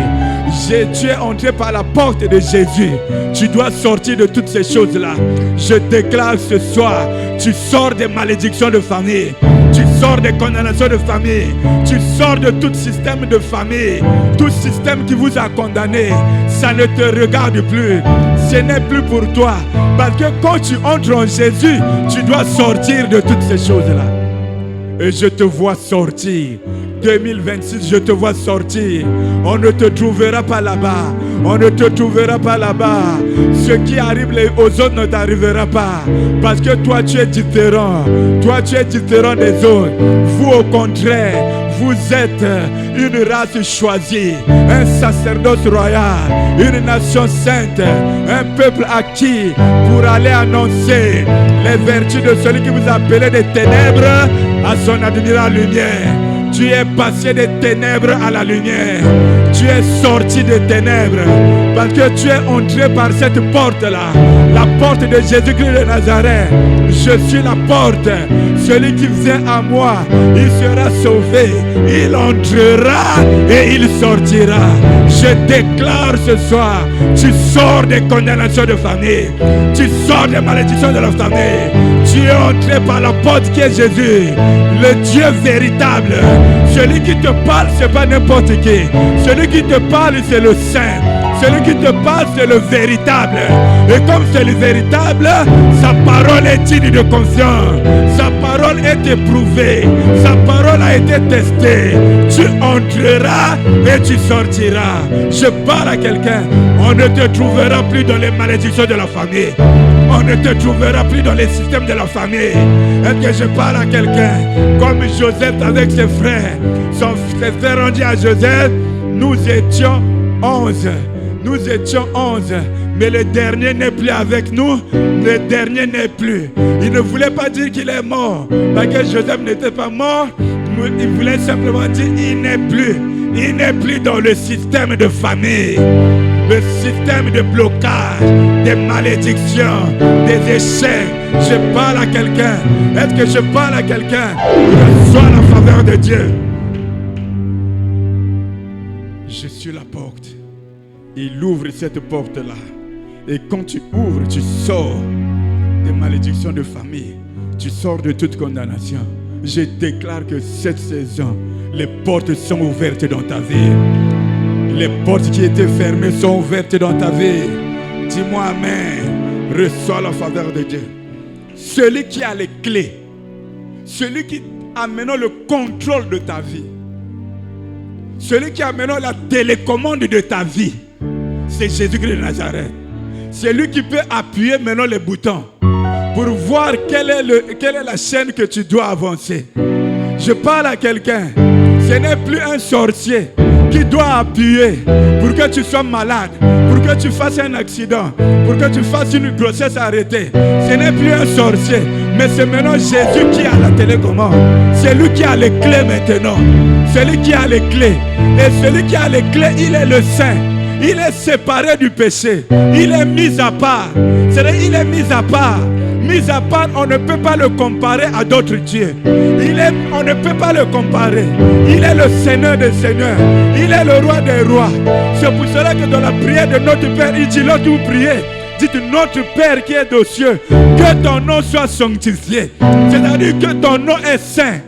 Speaker 1: Tu es entré par la porte de Jésus. Tu dois sortir de toutes ces choses-là. Je déclare ce soir, tu sors des malédictions de famille. Tu sors des condamnations de famille. Tu sors de tout système de famille. Tout système qui vous a condamné. Ça ne te regarde plus. Ce n'est plus pour toi. Parce que quand tu entres en Jésus, tu dois sortir de toutes ces choses-là. Et je te vois sortir. 2026, je te vois sortir. On ne te trouvera pas là-bas. On ne te trouvera pas là-bas. Ce qui arrive aux autres ne t'arrivera pas. Parce que toi, tu es différent. Toi, tu es différent des autres. Vous, au contraire, vous êtes une race choisie, un sacerdoce royal, une nation sainte, un peuple acquis pour aller annoncer les vertus de celui qui vous appelait des ténèbres à son admirable lumière. Tu es passé des ténèbres à la lumière. Tu es sorti des ténèbres parce que tu es entré par cette porte-là, la porte de Jésus-Christ de Nazareth. Je suis la porte. Celui qui vient à moi, il sera sauvé. Il entrera et il sortira. Je déclare ce soir, tu sors des condamnations de famille. Tu sors des malédictions de la famille. Tu es entré par la porte qui est Jésus, le Dieu véritable. Celui qui te parle, ce n'est pas n'importe qui. Celui qui te parle, c'est le Saint. Celui qui te parle, c'est le véritable. Et comme c'est le véritable, sa parole est digne de confiance. Sa parole est éprouvée. Sa parole a été testée. Tu entreras et tu sortiras. Je parle à quelqu'un. On ne te trouvera plus dans les malédictions de la famille. On ne te trouvera plus dans les systèmes de la famille. Est-ce que je parle à quelqu'un? Comme Joseph avec ses frères. Ses frères ont dit à Joseph, nous étions 11. Nous étions 11. Mais le dernier n'est plus avec nous. Le dernier n'est plus. Il ne voulait pas dire qu'il est mort. Parce que Joseph n'était pas mort. Il voulait simplement dire il n'est plus. Il n'est plus dans le système de famille. Le système de blocage, des malédictions, des échecs. Je parle à quelqu'un. Est-ce que je parle à quelqu'un? Reçois la faveur de Dieu. Je suis la porte. Il ouvre cette porte-là. Et quand tu ouvres, tu sors des malédictions de famille. Tu sors de toute condamnation. Je déclare que cette saison, les portes sont ouvertes dans ta vie. Les portes qui étaient fermées sont ouvertes dans ta vie. Dis-moi amen. Reçois la faveur de Dieu. Celui qui a les clés, celui qui a maintenant le contrôle de ta vie, celui qui a maintenant la télécommande de ta vie, c'est Jésus-Christ de Nazareth. C'est lui qui peut appuyer maintenant les boutons pour voir quelle est la chaîne que tu dois avancer. Je parle à quelqu'un. Ce n'est plus un sorcier qui doit appuyer pour que tu sois malade, pour que tu fasses un accident, pour que tu fasses une grossesse arrêtée. Ce n'est plus un sorcier, mais c'est maintenant Jésus qui a la télécommande. C'est lui qui a les clés maintenant. Celui qui a les clés. Et celui qui a les clés, il est le saint. Il est séparé du péché. Il est mis à part. C'est-à-dire, il est mis à part. Mis à part, on ne peut pas le comparer à d'autres dieux. On ne peut pas le comparer. Il est le Seigneur des Seigneurs. Il est le Roi des Rois. C'est pour cela que dans la prière de notre Père, il dit, lorsque vous priez, dites notre Père qui est aux cieux, que ton nom soit sanctifié. C'est-à-dire que ton nom est saint.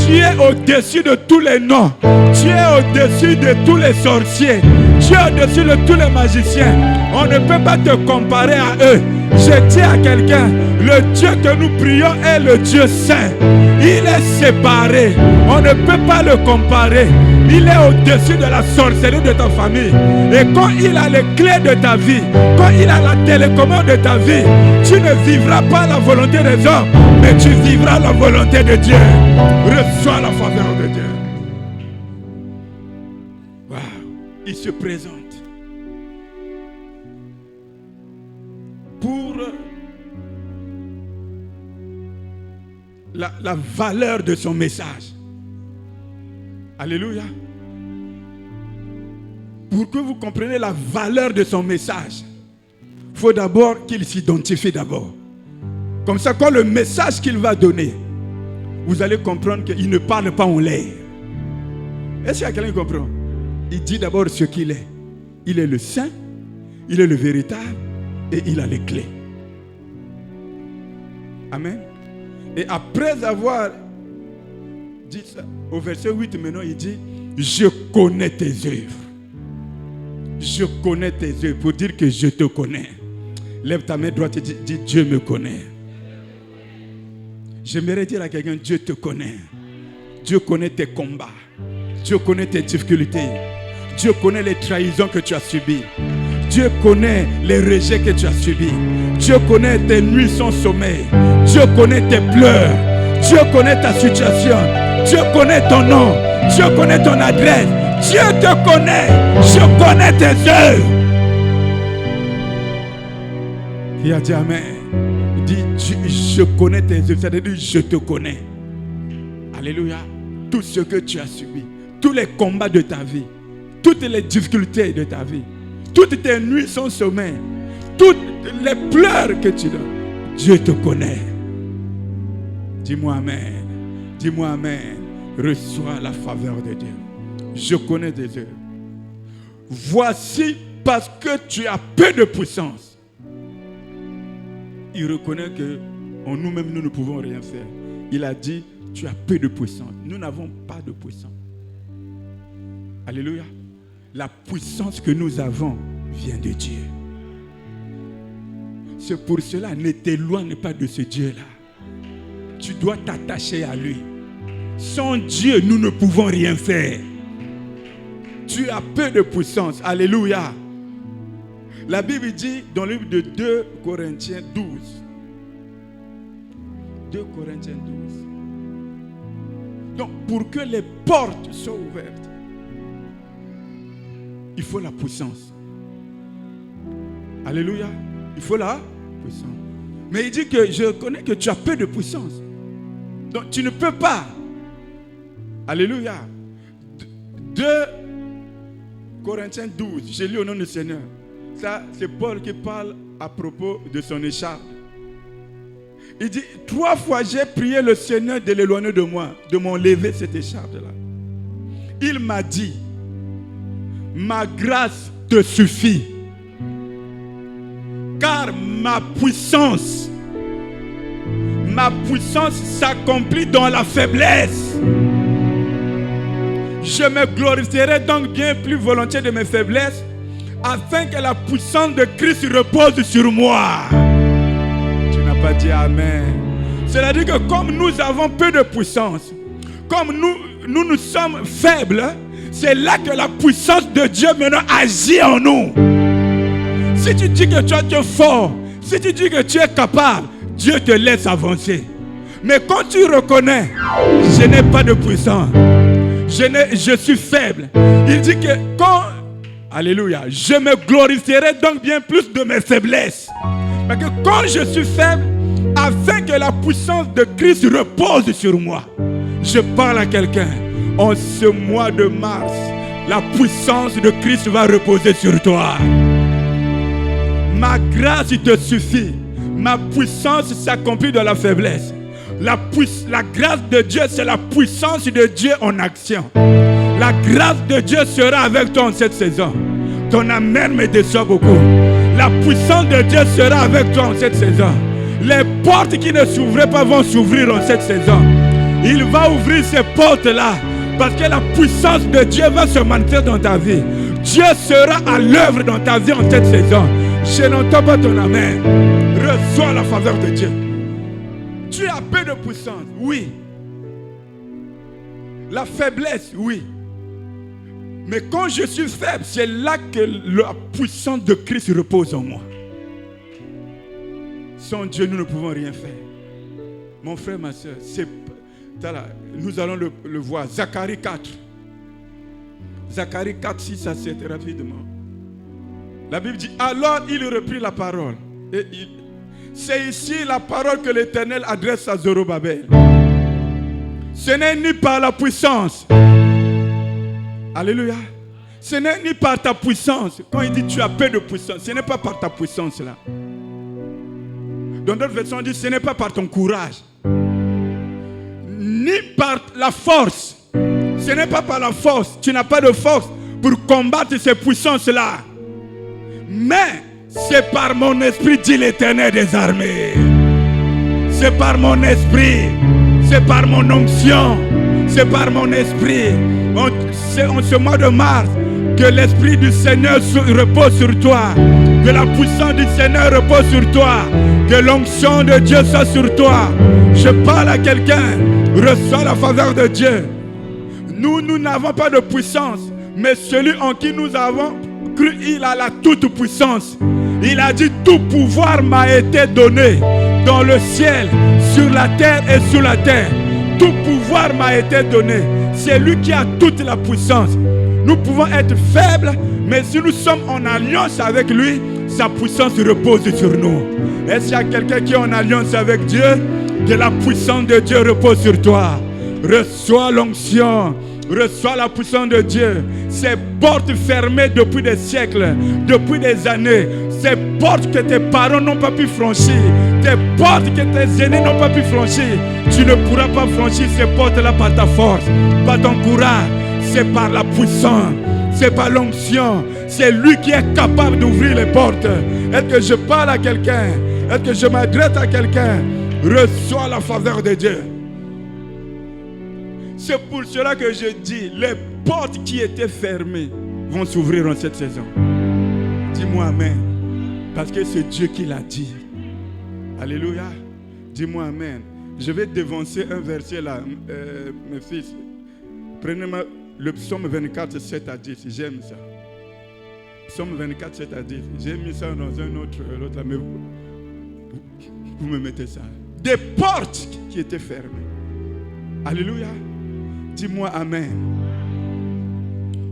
Speaker 1: Tu es au-dessus de tous les noms. Tu es au-dessus de tous les sorciers. Tu es au-dessus de tous les magiciens. On ne peut pas te comparer à eux. Je dis à quelqu'un, le Dieu que nous prions est le Dieu saint. Il est séparé. On ne peut pas le comparer. Il est au-dessus de la sorcellerie de ta famille. Et quand il a les clés de ta vie, quand il a la télécommande de ta vie, tu ne vivras pas la volonté des hommes, mais tu vivras la volonté de Dieu. Reçois la faveur de Dieu. Wow. Il se présente pour la valeur de son message. Alléluia. Pour que vous compreniez la valeur de son message, il faut d'abord qu'il s'identifie d'abord. Comme ça, quand le message qu'il va donner, vous allez comprendre qu'il ne parle pas en l'air. Est-ce qu'il y a quelqu'un qui comprend? Il dit d'abord ce qu'il est. Il est le saint, il est le véritable et il a les clés. Amen. Et après avoir dit ça, au verset 8 maintenant, il dit, je connais tes œuvres. Je connais tes œuvres, pour dire que je te connais. Lève ta main droite et dis, Dieu me connaît. J'aimerais dire à quelqu'un, Dieu te connaît. Dieu connaît tes combats. Dieu connaît tes difficultés. Dieu connaît les trahisons que tu as subies. Dieu connaît les rejets que tu as subis. Dieu connaît tes nuits sans sommeil. Dieu connaît tes pleurs. Dieu connaît ta situation. Dieu connaît ton nom. Dieu connaît ton adresse. Dieu te connaît. Je connais tes œuvres. Qui a dit amen? Dit, je connais tes œuvres. C'est-à-dire, je te connais. Alléluia. Tout ce que tu as subi, tous les combats de ta vie, toutes les difficultés de ta vie, toutes tes nuits sans sommeil, toutes les pleurs que tu donnes, Dieu te connaît. Dis-moi amen. Dis-moi amen. Reçois la faveur de Dieu. Je connais tes œuvres. Voici parce que tu as peu de puissance. Il reconnaît que en nous-mêmes, nous ne pouvons rien faire. Il a dit, tu as peu de puissance. Nous n'avons pas de puissance. Alléluia. La puissance que nous avons, vient de Dieu. C'est pour cela, ne t'éloigne pas de ce Dieu-là. Tu dois t'attacher à lui. Sans Dieu, nous ne pouvons rien faire. Tu as peu de puissance. Alléluia. La Bible dit dans le livre de 2 Corinthiens 12. 2 Corinthiens 12. Donc, pour que les portes soient ouvertes, il faut la puissance. Alléluia. Il faut la puissance. Mais il dit que je reconnais que tu as peu de puissance. Donc, tu ne peux pas. Alléluia. 2 Corinthiens 12. J'ai lu au nom du Seigneur. Ça, c'est Paul qui parle à propos de son écharpe. Il dit, 3 fois j'ai prié le Seigneur de l'éloigner de moi, de m'enlever cette écharpe-là. Il m'a dit, ma grâce te suffit, car ma puissance s'accomplit dans la faiblesse. Je me glorifierai donc bien plus volontiers de mes faiblesses, afin que la puissance de Christ repose sur moi. Tu n'as pas dit Amen. C'est-à-dire que comme nous avons peu de puissance, comme nous sommes faibles, c'est là que la puissance de Dieu maintenant agit en nous. Si tu dis que tu es fort, si tu dis que tu es capable, Dieu te laisse avancer. Mais quand tu reconnais, je n'ai pas de puissance, je suis faible, il dit que quand, alléluia, je me glorifierai donc bien plus de mes faiblesses. Parce que quand je suis faible, afin que la puissance de Christ repose sur moi. Je parle à quelqu'un. En ce mois de mars, la puissance de Christ va reposer sur toi. Ma grâce te suffit. Ma puissance s'accomplit dans la faiblesse. La grâce de Dieu, c'est la puissance de Dieu en action. La grâce de Dieu sera avec toi en cette saison. Ton amen me déçoit beaucoup. La puissance de Dieu sera avec toi en cette saison. Les portes qui ne s'ouvraient pas vont s'ouvrir en cette saison. Il va ouvrir ces portes-là parce que la puissance de Dieu va se manifester dans ta vie. Dieu sera à l'œuvre dans ta vie en cette saison. Je n'entends pas ton amen. Reçois la faveur de Dieu. Tu as peu de puissance, oui. La faiblesse, oui. Mais quand je suis faible, c'est là que la puissance de Christ repose en moi. Sans Dieu, nous ne pouvons rien faire. Mon frère, ma soeur, nous allons le voir. Zacharie 4. Zacharie 4, 6 à 7, rapidement. La Bible dit, alors il reprit la parole. C'est ici la parole que l'Éternel adresse à Zorobabel. Ce n'est ni par la puissance. Alléluia. Ce n'est ni par ta puissance. Quand il dit tu as peu de puissance, ce n'est pas par ta puissance là. Dans d'autres versions, on dit ce n'est pas par ton courage. Ni par la force. Ce n'est pas par la force. Tu n'as pas de force pour combattre ces puissances-là. Mais c'est par mon esprit, dit l'Éternel des armées. C'est par mon esprit. C'est par mon onction. C'est par mon esprit. C'est en ce mois de mars que l'Esprit du Seigneur repose sur toi. Que la puissance du Seigneur repose sur toi. Que l'onction de Dieu soit sur toi. Je parle à quelqu'un. Reçois la faveur de Dieu. Nous n'avons pas de puissance. Mais celui en qui nous avons cru, il a la toute puissance. Il a dit tout pouvoir m'a été donné dans le ciel, sur la terre et sous la terre. Tout pouvoir m'a été donné. C'est lui qui a toute la puissance. Nous pouvons être faibles, mais si nous sommes en alliance avec lui, sa puissance repose sur nous. Est-ce qu'il y a quelqu'un qui est en alliance avec Dieu? Que la puissance de Dieu repose sur toi. Reçois l'onction. Reçois la puissance de Dieu. Ces portes fermées depuis des siècles, depuis des années, ces portes que tes parents n'ont pas pu franchir, tes portes que tes aînés n'ont pas pu franchir, tu ne pourras pas franchir ces portes-là par ta force, par ton courage. C'est par la puissance, c'est par l'onction. C'est lui qui est capable d'ouvrir les portes. Est-ce que je parle à quelqu'un? Est-ce que je m'adresse à quelqu'un? Reçois la faveur de Dieu. C'est pour cela que je dis, les portes qui étaient fermées vont s'ouvrir en cette saison. Dis-moi amen. Parce que c'est Dieu qui l'a dit. Alléluia. Dis-moi amen. Je vais dévancer un verset là, mes fils. Prenez-moi le psaume 24, 7 à 10. J'aime ça. Psaume 24, 7 à 10. J'ai mis ça dans un autre là, mais vous me mettez ça. Des portes qui étaient fermées. Alléluia. Dis-moi amen.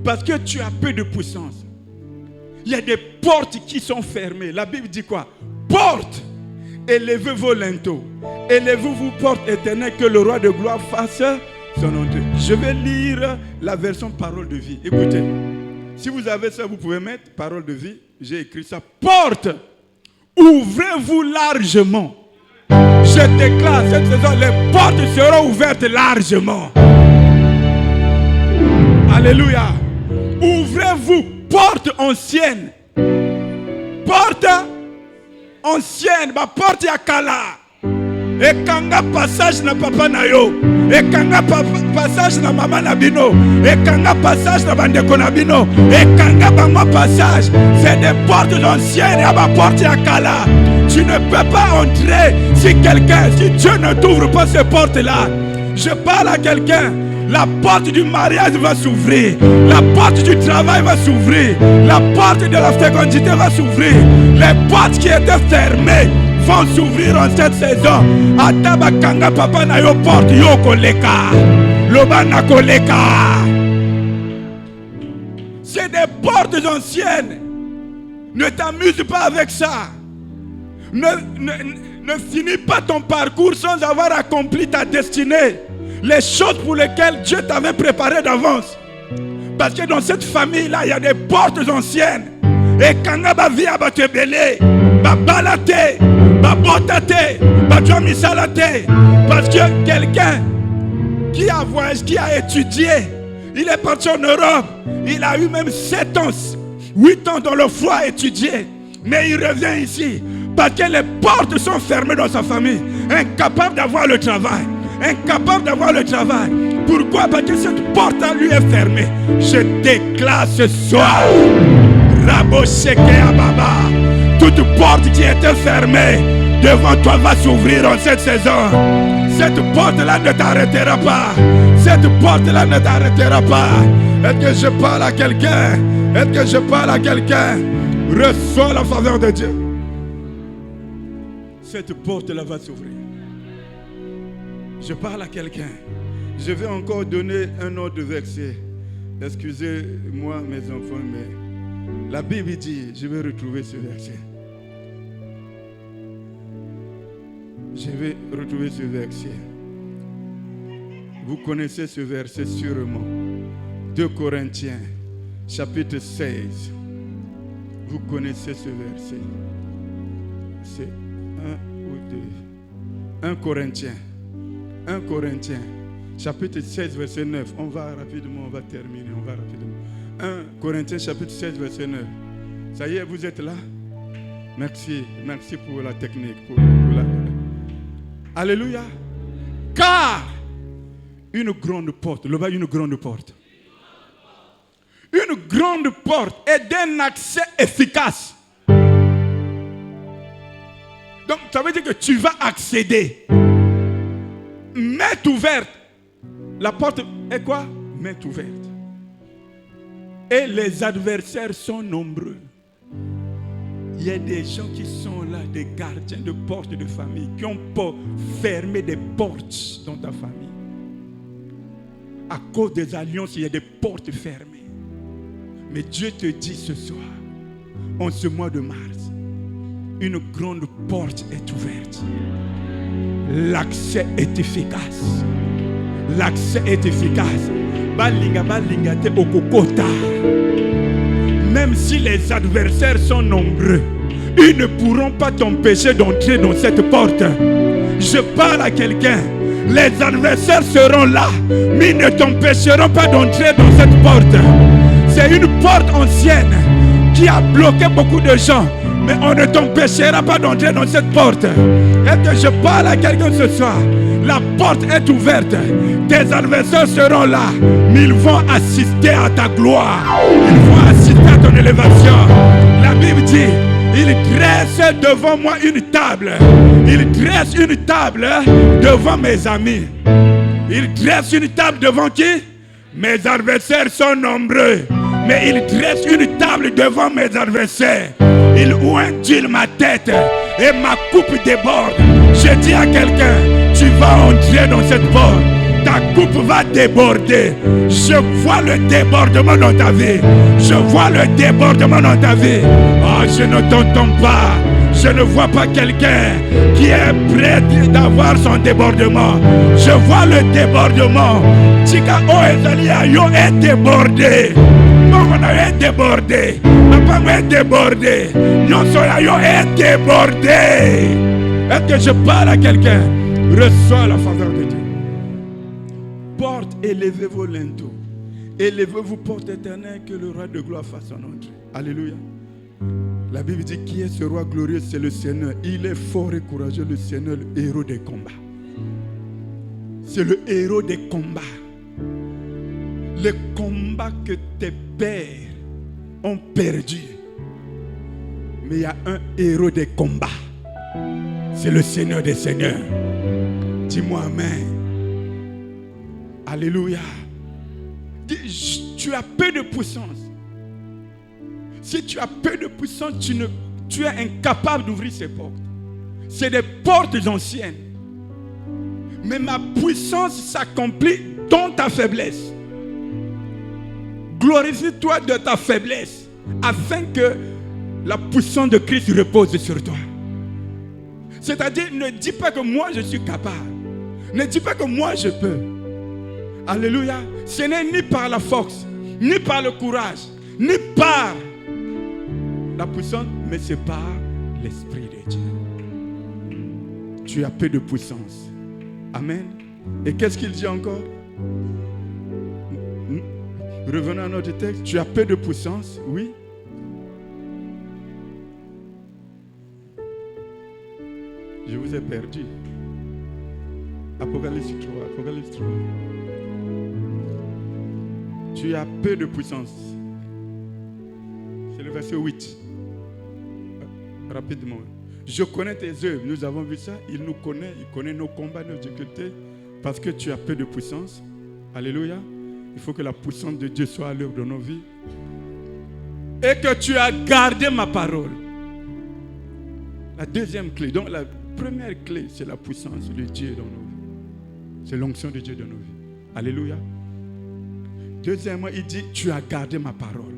Speaker 1: Parce que tu as peu de puissance. Il y a des portes qui sont fermées. La Bible dit quoi? Portes, élevez vos linteaux. Élevez-vous, portes éternelles, que le roi de gloire fasse son entrée. Je vais lire la version parole de vie. Écoutez, si vous avez ça, vous pouvez mettre parole de vie. J'ai écrit ça. Portes, ouvrez-vous largement. Je déclare cette saison, les portes seront ouvertes largement. Alléluia. Ouvrez-vous, porte ancienne. Porte ancienne, ma porte ya kala. Et kanga passage na papa na yo. Et kanga passage na maman na bino. Et kanga passage na bandeko na bino. Et kanga bangwa passage. C'est des portes anciennes à ma porte ya kala. Tu ne peux pas entrer si Dieu ne t'ouvre pas ces portes-là. Je parle à quelqu'un. La porte du mariage va s'ouvrir. La porte du travail va s'ouvrir. La porte de la fécondité va s'ouvrir. Les portes qui étaient fermées vont s'ouvrir en cette saison. Ataba kanga papa na yo porte yo koleka. Lobana koleka. C'est des portes anciennes. Ne t'amuse pas avec ça. Ne finis pas ton parcours sans avoir accompli ta destinée. Les choses pour lesquelles Dieu t'avait préparé d'avance. Parce que dans cette famille-là, il y a des portes anciennes. Et quand on va via te belé, va balater, va botater, va jomisalater. Parce que quelqu'un qui a voyagé, qui a étudié, il est parti en Europe. Il a eu même 7 ans, 8 ans dans le froid à étudier. Mais il revient ici. Parce que les portes sont fermées dans sa famille. Incapable d'avoir le travail. Incapable d'avoir le travail. Pourquoi? Parce que cette porte à lui est fermée. Je déclare ce soir, Rabo Sheke Ababa, toute porte qui était fermée devant toi va s'ouvrir en cette saison. Cette porte-là ne t'arrêtera pas. Cette porte-là ne t'arrêtera pas. Est-ce que je parle à quelqu'un? Est-ce que je parle à quelqu'un? Reçois la faveur de Dieu. Cette porte-là va s'ouvrir. Je parle à quelqu'un. Je vais encore donner un autre verset. Excusez-moi mes enfants, mais la Bible dit, je vais retrouver ce verset. Je vais retrouver ce verset. Vous connaissez ce verset sûrement. 2 Corinthiens, chapitre 16. Vous connaissez ce verset. C'est 1 ou 2. 1 Corinthiens, chapitre 16, verset 9. On va rapidement, on va terminer, 1 Corinthiens, chapitre 16, verset 9. Ça y est, vous êtes là? Merci pour la technique. Alléluia. Car une grande porte, là-bas une grande porte. Une grande porte est d'un accès efficace. Donc, ça veut dire que tu vas accéder. Main ouverte. La porte est quoi? Main ouverte. Et les adversaires sont nombreux. Il y a des gens qui sont là, des gardiens de portes de famille, qui ont fermé des portes dans ta famille. À cause des alliances, il y a des portes fermées. Mais Dieu te dit ce soir, en ce mois de mars, une grande porte est ouverte. L'accès est efficace. L'accès est efficace. Balinga te okokota. Même si les adversaires sont nombreux, ils ne pourront pas t'empêcher d'entrer dans cette porte. Je parle à quelqu'un. Les adversaires seront là, mais ils ne t'empêcheront pas d'entrer dans cette porte. C'est une porte ancienne qui a bloqué beaucoup de gens. Mais on ne t'empêchera pas d'entrer dans cette porte. Est-ce que je parle à quelqu'un ce soir? La porte est ouverte. Tes adversaires seront là. Mais ils vont assister à ta gloire. Ils vont assister à ton élévation. La Bible dit, il dresse devant moi une table. Il dresse une table devant mes amis. Il dresse une table devant qui? Mes adversaires sont nombreux. Mais il dresse une table devant mes adversaires. Il oint ma tête et ma coupe déborde. Je dis à quelqu'un, tu vas entrer dans cette porte. Ta coupe va déborder. Je vois le débordement dans ta vie. Je vois le débordement dans ta vie. Oh, je ne t'entends pas. Je ne vois pas quelqu'un qui est prêt d'avoir son débordement. Je vois le débordement. Tika o ezalia yo est débordé. On est débordé. Papa est débordé. Nyonsoya yo est débordé. Est-ce que je parle à quelqu'un? Reçois la faveur de Dieu. Porte, élevez vos linteaux. Élevez-vous, porte éternelle, que le roi de gloire fasse son entrée. Alléluia. La Bible dit qui est ce roi glorieux? C'est le Seigneur. Il est fort et courageux, le Seigneur, le héros des combats. C'est le héros des combats. Les combats que tes pères ont perdus. Mais il y a un héros des combats. C'est le Seigneur des seigneurs. Dis-moi amen. Alléluia. Tu as peu de puissance. Si tu as peu de puissance, tu es incapable d'ouvrir ces portes. C'est des portes anciennes. Mais ma puissance s'accomplit dans ta faiblesse. Glorifie-toi de ta faiblesse, afin que la puissance de Christ repose sur toi. C'est-à-dire, ne dis pas que moi je suis capable. Ne dis pas que moi je peux. Alléluia. Ce n'est ni par la force, ni par le courage, ni par la puissance, mais c'est par l'Esprit de Dieu. Tu as peu de puissance. Amen. Et qu'est-ce qu'il dit encore? Revenons à notre texte. Tu as peu de puissance, oui. Je vous ai perdu. Apocalypse 3, Apocalypse 3. Tu as peu de puissance. C'est le verset 8. Rapidement. Je connais tes œuvres. Nous avons vu ça. Il nous connaît. Il connaît nos combats, nos difficultés. Parce que tu as peu de puissance. Alléluia. Il faut que la puissance de Dieu soit à l'œuvre dans nos vies. Et que tu as gardé ma parole. La deuxième clé. Donc la première clé, c'est la puissance de Dieu dans nos vies. C'est l'onction de Dieu dans nos vies. Alléluia. Deuxièmement, il dit, tu as gardé ma parole.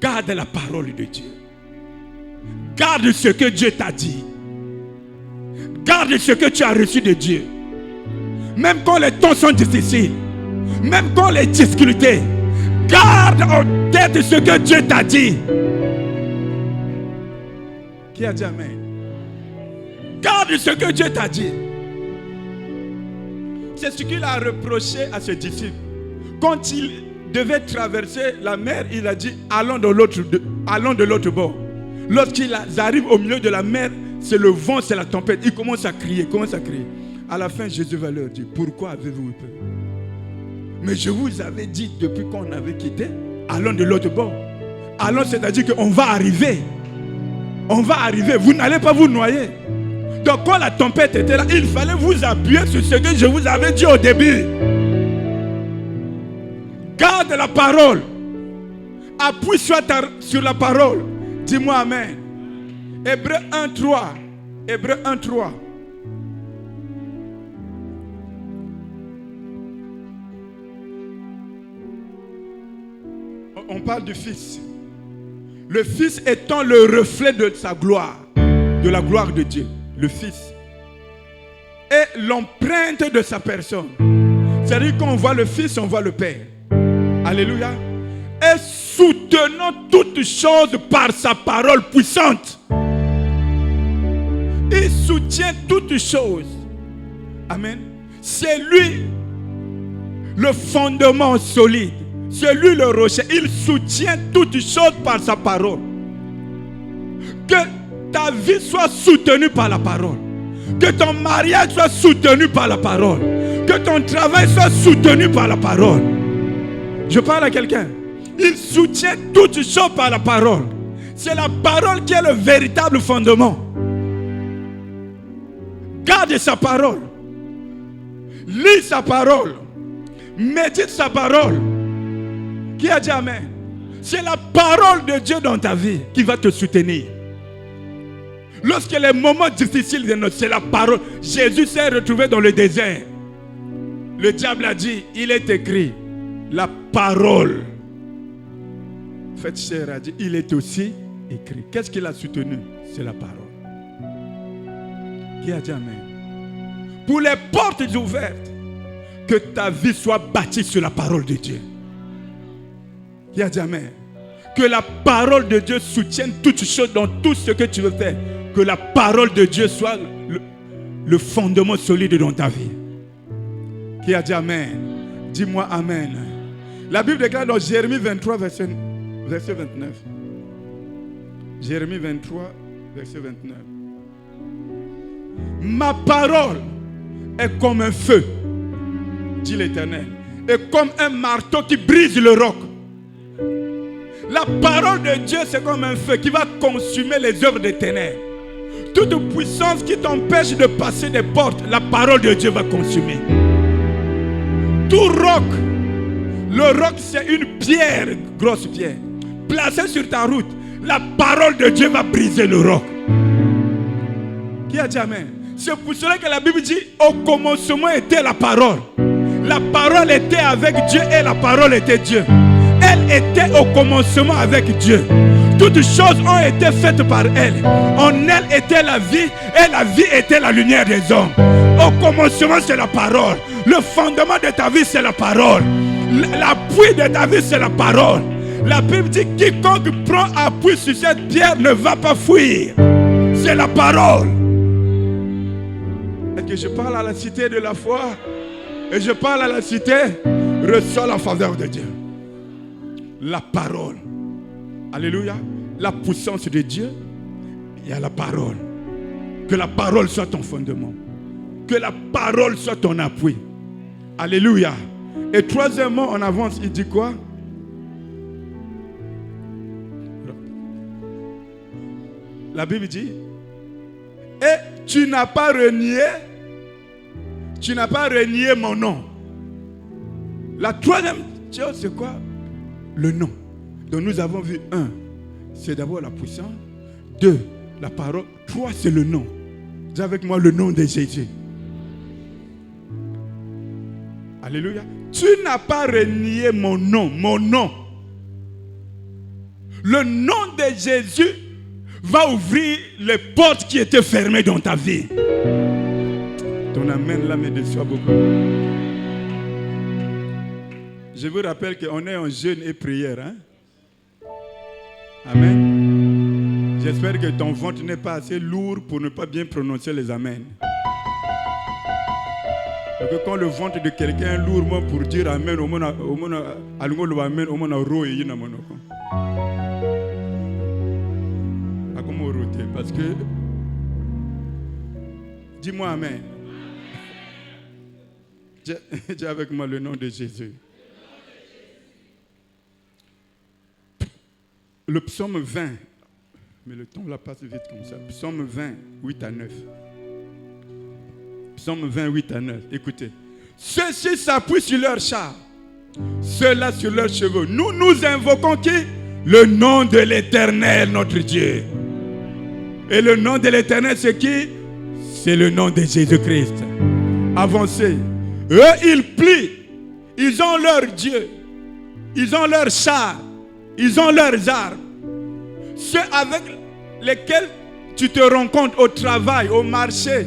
Speaker 1: Garde la parole de Dieu. Garde ce que Dieu t'a dit. Garde ce que tu as reçu de Dieu. Même quand les temps sont difficiles, même quand les difficultés, garde en tête ce que Dieu t'a dit. Qui a dit amen? Garde ce que Dieu t'a dit. C'est ce qu'il a reproché à ses disciples. Quand il devait traverser la mer, il a dit allons de l'autre bord. Lorsqu'ils arrivent au milieu de la mer, c'est le vent, c'est la tempête. Ils commencent à crier, À la fin, Jésus va leur dire, pourquoi avez-vous eu peur? Mais je vous avais dit depuis qu'on avait quitté, allons de l'autre bord. Allons, c'est-à-dire qu'on va arriver. On va arriver, vous n'allez pas vous noyer. Donc quand la tempête était là, il fallait vous appuyer sur ce que je vous avais dit au début. Garde la parole. Appuie-toi sur la parole. Dis-moi amen. Hébreux 1.3. Hébreux 1.3. On parle du Fils. Le Fils étant le reflet de sa gloire, de la gloire de Dieu. Le Fils. Et l'empreinte de sa personne. C'est-à-dire qu'on voit le Fils, on voit le Père. Alléluia. Et soutenant toutes choses par sa parole puissante. Il soutient toutes choses. Amen. C'est lui le fondement solide. C'est lui le rocher. Il soutient toutes choses par sa parole. Que ta vie soit soutenue par la parole. Que ton mariage soit soutenu par la parole. Que ton travail soit soutenu par la parole. Je parle à quelqu'un. Il soutient toutes choses par la parole. C'est la parole qui est le véritable fondement. Garde sa parole. Lis sa parole. Médite sa parole. Qui a dit amen? C'est la parole de Dieu dans ta vie qui va te soutenir. Lorsque les moments difficiles de notre, c'est la parole. Jésus s'est retrouvé dans le désert. Le diable a dit, il est écrit, la parole. Faites chair a dit, il est aussi écrit. Qu'est-ce qu'il a soutenu? C'est la parole. Qui a dit amen? Pour les portes ouvertes, que ta vie soit bâtie sur la parole de Dieu. Qui a dit amen? Que la parole de Dieu soutienne toutes choses dans tout ce que tu veux faire. Que la parole de Dieu soit le fondement solide dans ta vie. Qui a dit amen? Dis-moi amen. La Bible déclare dans Jérémie 23, verset 29. Jérémie 23, verset 29. Ma parole est comme un feu, dit l'Éternel, et comme un marteau qui brise le roc. La parole de Dieu, c'est comme un feu qui va consumer les œuvres des ténèbres. Toute puissance qui t'empêche de passer des portes, la parole de Dieu va consumer. Tout roc, le roc c'est une pierre, grosse pierre, placée sur ta route. La parole de Dieu va briser le roc. Qui a dit amen? C'est pour cela que la Bible dit, au commencement était la parole. La parole était avec Dieu et la parole était Dieu. Elle était au commencement avec Dieu. Toutes choses ont été faites par elle. En elle était la vie et la vie était la lumière des hommes. Au commencement c'est la parole. Le fondement de ta vie c'est la parole. L'appui de ta vie c'est la parole. La Bible dit quiconque prend appui sur cette pierre ne va pas fuir. C'est la parole. Est-ce que je parle à la cité de la foi? Et je parle à la cité, reçois la faveur de Dieu. La parole. Alléluia. La puissance de Dieu, il y a la parole. Que la parole soit ton fondement. Que la parole soit ton appui. Alléluia. Et troisièmement, on avance, il dit quoi? La Bible dit, et tu n'as pas renié mon nom. La troisième chose, c'est quoi? Le nom. Donc nous avons vu 1, c'est d'abord la puissance. 2, la parole. 3, c'est le nom. Dis avec moi le nom de Jésus. Alléluia. Tu n'as pas renié mon nom. Mon nom. Le nom de Jésus va ouvrir les portes qui étaient fermées dans ta vie. Ton amen là me déçoit beaucoup. Je vous rappelle qu'on est en jeûne et prière. Hein? Amen. J'espère que ton ventre n'est pas assez lourd pour ne pas bien prononcer les amens. Parce que quand le ventre de quelqu'un est lourd pour dire amen, parce que dis-moi amen. Dis avec moi le nom de Jésus. Le psaume 20, mais le temps là passe vite comme ça. Psaume 20, 8 à 9. Psaume 20, 8 à 9. Écoutez. Ceux-ci s'appuient sur leurs chars, ceux-là sur leurs chevaux. Nous invoquons qui? Le nom de l'Éternel, notre Dieu. Et le nom de l'Éternel, c'est qui? C'est le nom de Jésus-Christ. Avancez. Eux, ils plient. Ils ont leur Dieu. Ils ont leurs chars. Ils ont leurs armes. Ceux avec lesquels tu te rencontres au travail, au marché,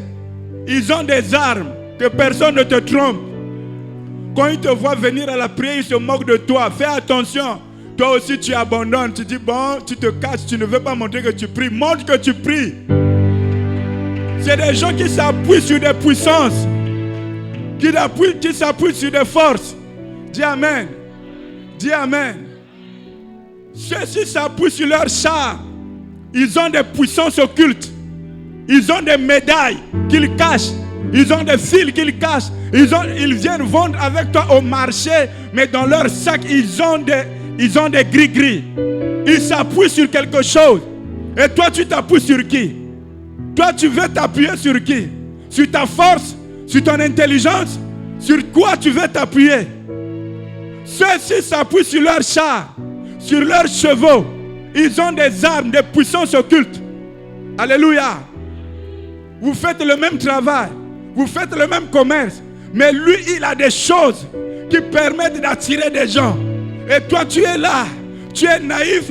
Speaker 1: ils ont des armes, que personne ne te trompe. Quand ils te voient venir à la prière, ils se moquent de toi. Fais attention. Toi aussi tu abandonnes. Tu dis bon, tu te caches, tu ne veux pas montrer que tu pries. Montre que tu pries. C'est des gens qui s'appuient sur des puissances, qui s'appuient sur des forces. Dis amen. Dis amen. Ceux-ci s'appuient sur leurs chars. Ils ont des puissances occultes. Ils ont des médailles qu'ils cachent. Ils ont des fils qu'ils cachent. Ils viennent vendre avec toi au marché, mais dans leur sac, ils ont ils ont des gris-gris. Ils s'appuient sur quelque chose. Et toi, tu t'appuies sur qui? Toi, tu veux t'appuyer sur qui? Sur ta force? Sur ton intelligence? Sur quoi tu veux t'appuyer? Ceux-ci s'appuient sur leurs chars, sur leurs chevaux. Ils ont des armes, des puissances occultes. Alléluia. Vous faites le même travail, vous faites le même commerce, mais lui, il a des choses qui permettent d'attirer des gens. Et toi, tu es là, tu es naïf,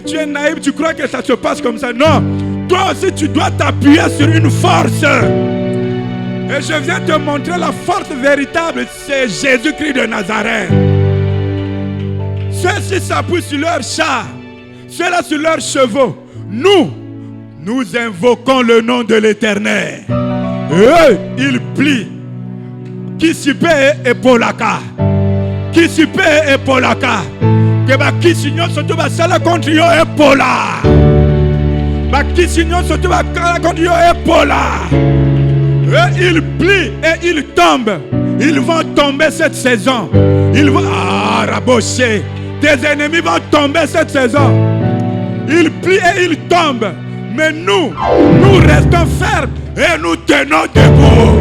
Speaker 1: tu crois que ça se passe comme ça. Non, toi aussi, tu dois t'appuyer sur une force. Et je viens te montrer la force véritable, c'est Jésus-Christ de Nazareth. Ceux-ci s'appuient sur leurs chars, ceux-là sur leurs chevaux. Nous invoquons le nom de l'Éternel. Eux, ils plient. Qui s'y paie et Polaka. Qui s'y paie et Polaka. Que ba qui signons surtout ba sala contre yo et Pola. Ba qui signons surtout ba sala contre yo et Pola. Eux, ils plient et ils tombent. Ils vont tomber cette saison. Ils vont rabocher. Tes ennemis vont tomber cette saison. Ils plient et ils tombent. Mais nous restons fermes et nous tenons debout.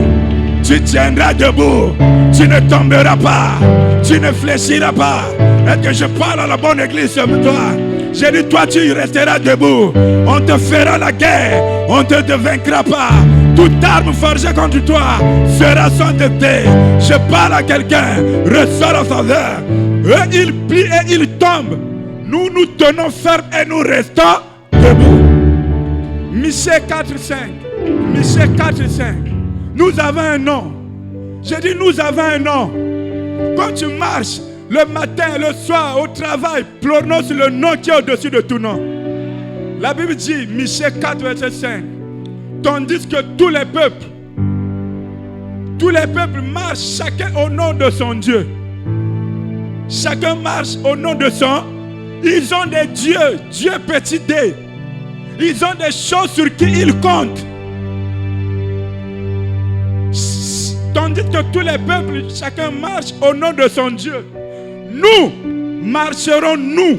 Speaker 1: Tu tiendras debout. Tu ne tomberas pas. Tu ne fléchiras pas. Est-ce que je parle à la bonne église sur toi? J'ai dit, toi, tu resteras debout. On te fera la guerre. On ne te vaincra pas. Toute arme forgée contre toi sera sainteté. Je parle à quelqu'un. Reçois la faveur. Eux, ils plient et ils tombent. Nous tenons ferme et nous restons debout. Michée 4,5. Michée 4,5. Nous avons un nom. J'ai dit, nous avons un nom. Quand tu marches le matin, le soir, au travail, prononce le nom qui est au-dessus de tout nom. La Bible dit, Michée 4, verset 5. Tandis que tous les peuples marchent chacun au nom de son Dieu. Chacun marche au nom de son. Ils ont des dieux, Dieu petit d. Ils ont des choses sur qui ils comptent. Tandis que tous les peuples, chacun marche au nom de son Dieu. Nous marcherons, nous,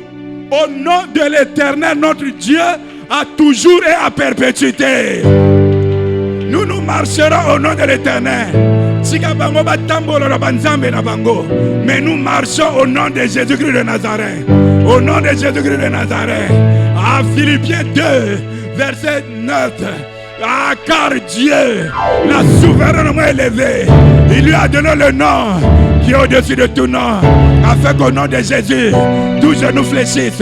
Speaker 1: au nom de l'Éternel, notre Dieu, à toujours et à perpétuité. Nous marcherons au nom de l'Éternel. Mais nous marchons au nom de Jésus-Christ de Nazareth. Au nom de Jésus-Christ de Nazareth. À Philippiens 2, verset 9. Ah, car Dieu l'a souverainement élevé. Il lui a donné le nom qui est au-dessus de tout nom, afin qu'au nom de Jésus, tous genoux fléchissent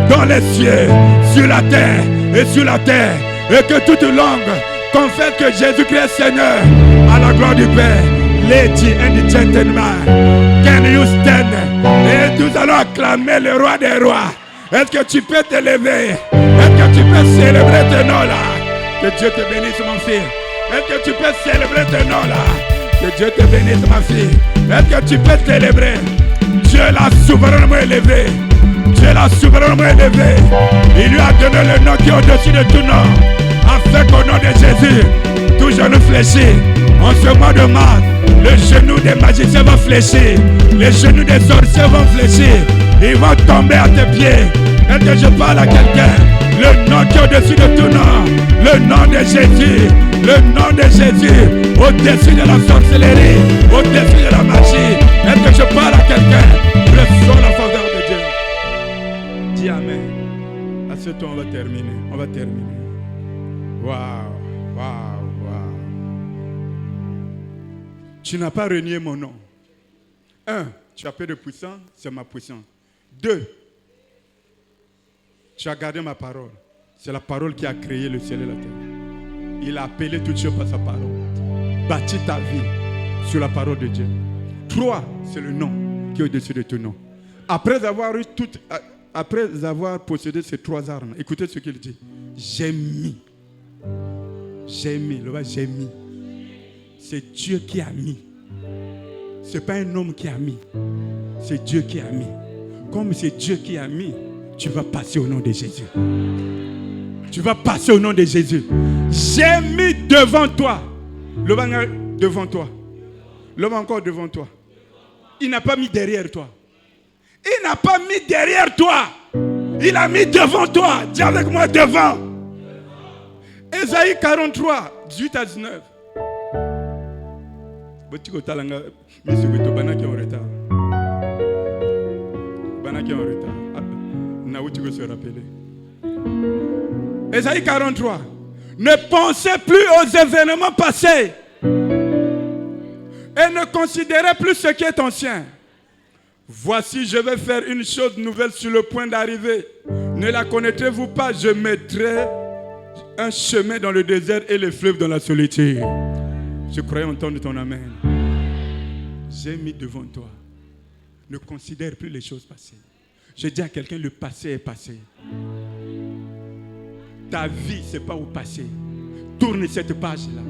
Speaker 1: dans les cieux, sur la terre et sur la terre, et que toute langue confesse que Jésus-Christ est Seigneur, à la gloire du Père. Lady and gentlemen, can you stand? Et nous allons acclamer le roi des rois. Est-ce que tu peux te lever? Est-ce que tu peux célébrer ton nom là? Que Dieu te bénisse, mon fils. Est-ce que tu peux célébrer ton nom là? Que Dieu te bénisse, ma fille. Est-ce que tu peux célébrer? Dieu l'a souverainement élevé. Dieu l'a souverainement élevé. Il lui a donné le nom qui est au-dessus de tout nom, afin qu'au nom de Jésus, tout genou fléchit. En ce mois de mars, le genou des magiciens va fléchir. Les genoux des sorciers vont fléchir. Ils vont tomber à tes pieds. Est-ce que je parle à quelqu'un? Le nom qui est au-dessus de tout nom. Le nom de Jésus. Le nom de Jésus. Au-dessus de la sorcellerie. Au-dessus de la magie. Est-ce que je parle à quelqu'un? Reçois la faveur de Dieu. Dis Amen. À ce temps, on va terminer. On va terminer. Waouh. Waouh. Waouh. Tu n'as pas renié mon nom. 1. Tu as peu de puissance, c'est ma puissance. 2. Tu as gardé ma parole. C'est la parole qui a créé le ciel et la terre. Il a appelé toutes choses par sa parole. Bâtis ta vie sur la parole de Dieu. 3, c'est le nom qui est au-dessus de tout nom. Après avoir possédé ces 3 armes, écoutez ce qu'il dit. J'ai mis. Le bas, j'ai mis. C'est Dieu qui a mis. Ce n'est pas un homme qui a mis. C'est Dieu qui a mis. Comme c'est Dieu qui a mis, tu vas passer au nom de Jésus. Tu vas passer au nom de Jésus. J'ai mis devant toi. Le bas devant toi. L'homme encore devant toi. Il n'a pas mis derrière toi. Il n'a pas mis derrière toi. Il a mis devant toi. Dis avec moi devant. Ésaïe 43, 18 à 19. Banaki en retard. Banaki en retard. Naouti veut se rappeler. Ésaïe 43. Ne pensez plus aux événements passés. Et ne considérez plus ce qui est ancien. Voici, je vais faire une chose nouvelle sur le point d'arriver. Ne la connaîtrez-vous pas? Je mettrai un chemin dans le désert et les fleuves dans la solitude. Je croyais entendre ton amen. J'ai mis devant toi. Ne considère plus les choses passées. Je dis à quelqu'un, le passé est passé. Ta vie, ce n'est pas au passé. Tourne cette page-là.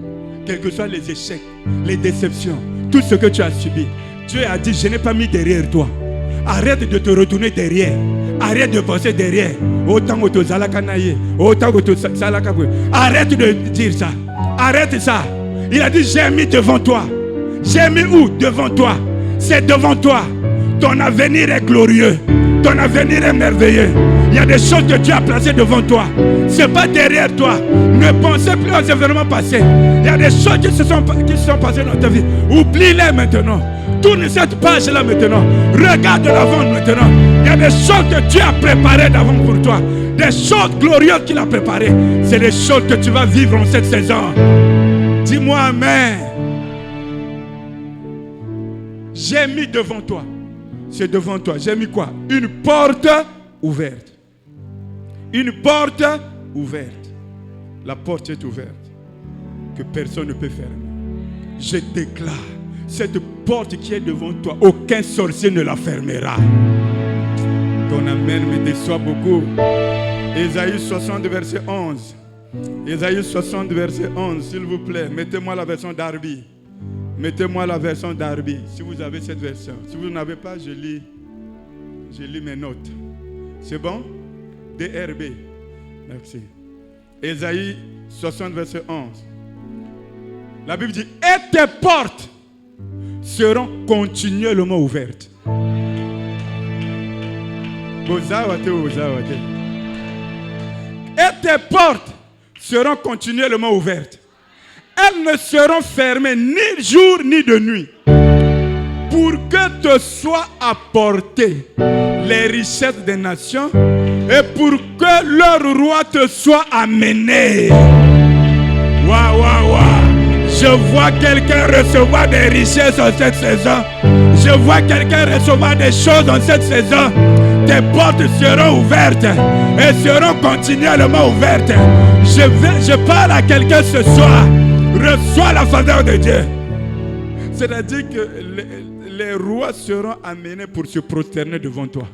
Speaker 1: Quels que soient les échecs, les déceptions, tout ce que tu as subi. Dieu a dit, je n'ai pas mis derrière toi. Arrête de te retourner derrière. Arrête de penser derrière. Arrête de dire ça. Arrête ça. Il a dit, j'ai mis devant toi. J'ai mis où? Devant toi. C'est devant toi. Ton avenir est glorieux. Ton avenir est merveilleux. Il y a des choses que Dieu a placées devant toi. Ce n'est pas derrière toi. Ne pensez plus aux événements passés. Il y a des choses qui se sont passées dans ta vie. Oublie-les maintenant. Tourne cette page-là maintenant. Regarde de l'avant maintenant. Il y a des choses que Dieu a préparées d'avant pour toi. Des choses glorieuses qu'il a préparées. C'est les choses que tu vas vivre en cette saison. Dis-moi amen. J'ai mis devant toi. C'est devant toi. J'ai mis quoi? Une porte ouverte. Une porte ouverte. La porte est ouverte. Que personne ne peut fermer. Je déclare, cette porte qui est devant toi, aucun sorcier ne la fermera. Ton amen me déçoit beaucoup. Ésaïe 60, verset 11. Ésaïe 60, verset 11, s'il vous plaît. Mettez-moi la version Darby. Mettez-moi la version Darby, si vous avez cette version. Si vous n'avez pas, je lis mes notes. C'est bon? DRB. Merci. Ésaïe 60, verset 11. La Bible dit, et tes portes seront continuellement ouvertes. Et tes portes seront continuellement ouvertes. Elles ne seront fermées ni jour ni de nuit, pour que te soient apportées les richesses des nations et pour que leur roi te soit amené. Waouh, waouh, waouh. Je vois quelqu'un recevoir des richesses en cette saison. Je vois quelqu'un recevoir des choses en cette saison. Tes portes seront ouvertes et seront continuellement ouvertes. Je parle à quelqu'un ce soir. Reçois la faveur de Dieu. C'est-à-dire que les rois seront amenés pour se prosterner devant toi.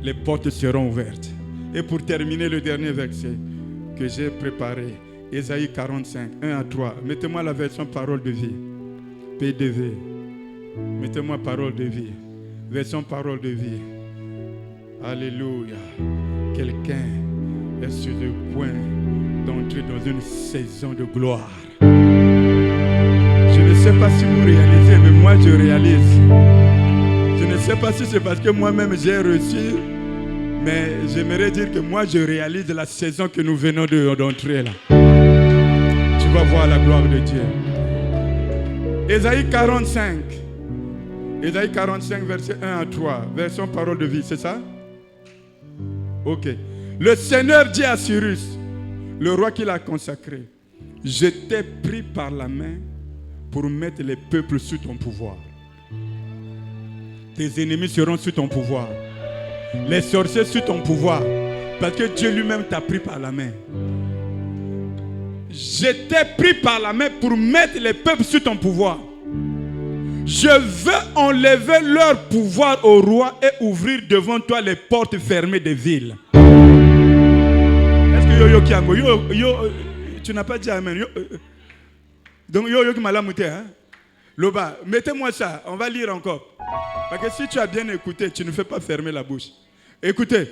Speaker 1: Les portes seront ouvertes. Et pour terminer le dernier verset que j'ai préparé, Ésaïe 45, 1 à 3. Mettez-moi la version parole de vie. PDV. Mettez-moi parole de vie. Version parole de vie. Alléluia. Quelqu'un est sur le point d'entrer dans une saison de gloire. Je ne sais pas si vous réalisez, mais moi je réalise. Je ne sais pas si c'est parce que moi-même j'ai reçu, mais j'aimerais dire que moi je réalise la saison que nous venons d'entrer là. Tu vas voir la gloire de Dieu. Ésaïe 45. Ésaïe 45, verset 1 à 3. Version parole de vie, c'est ça? Ok. Le Seigneur dit à Cyrus, le roi qui l'a consacré, je t'ai pris par la main pour mettre les peuples sous ton pouvoir. Tes ennemis seront sous ton pouvoir. Les sorciers sous ton pouvoir. Parce que Dieu lui-même t'a pris par la main. Je t'ai pris par la main pour mettre les peuples sous ton pouvoir. Je veux enlever leur pouvoir au roi et ouvrir devant toi les portes fermées des villes. Est-ce que tu n'as pas dit amen? Donc qui m'a lamouté, hein? Loba, mettez-moi ça, on va lire encore. Parce que si tu as bien écouté, tu ne fais pas fermer la bouche. Écoutez,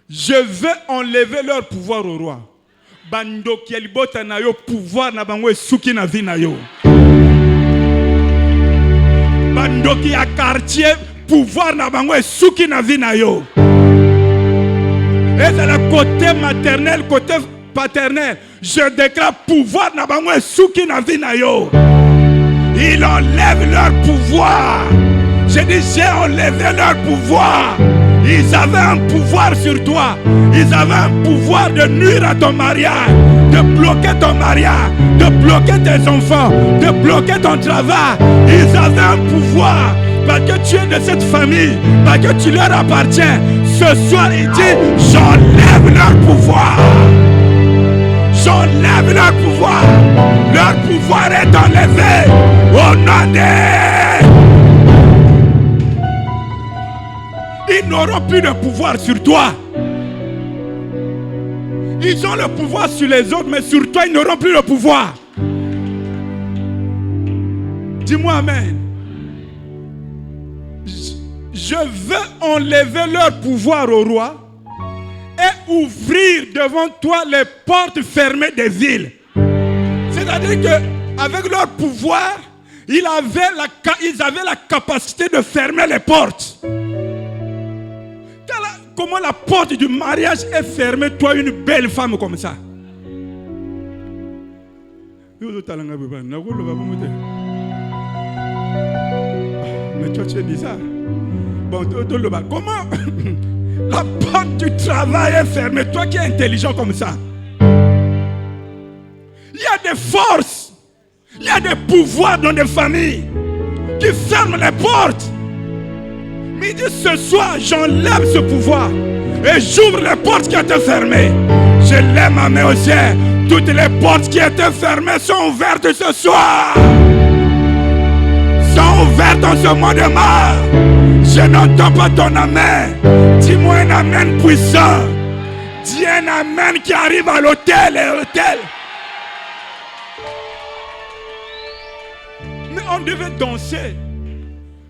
Speaker 1: je veux enlever leur pouvoir au roi. Bando kielibota na yo pouvoir na bango esuki na vie na yo. Bando ki a quartier pouvoir na bango esuki na vie na yo. Et c'est le côté maternel, côté paternel. Je déclare pouvoir na bango esuki na vie na yo. Ils enlèvent leur pouvoir. J'ai dit, j'ai enlevé leur pouvoir. Ils avaient un pouvoir sur toi. Ils avaient un pouvoir de nuire à ton mariage, de bloquer ton mariage, de bloquer tes enfants, de bloquer ton travail. Ils avaient un pouvoir parce que tu es de cette famille, parce que tu leur appartiens. Ce soir, il dit, j'enlève leur pouvoir. J'enlève leur pouvoir. Leur pouvoir est enlevé au nom de... Ils n'auront plus de pouvoir sur toi. Ils ont le pouvoir sur les autres, mais sur toi, ils n'auront plus le pouvoir. Dis-moi amen. Je veux enlever leur pouvoir au roi et ouvrir devant toi les portes fermées des villes. C'est-à-dire qu'avec leur pouvoir, ils avaient la capacité de fermer les portes. Comment la porte du mariage est fermée, toi, une belle femme comme ça? Mais toi, tu es bizarre. Bon, comment la porte du travail est fermée, toi qui es intelligent comme ça? Il y a des forces, il y a des pouvoirs dans des familles qui ferment les portes. Mais il dit, ce soir, j'enlève ce pouvoir et j'ouvre les portes qui étaient fermées. Je lève ma main au ciel. Toutes les portes qui étaient fermées sont ouvertes ce soir. Sont ouvertes en ce mois de mars. Je n'entends pas ton amen. Dis-moi un amen puissant. Dis un amen qui arrive à l'hôtel et l'hôtel. Mais on devait danser.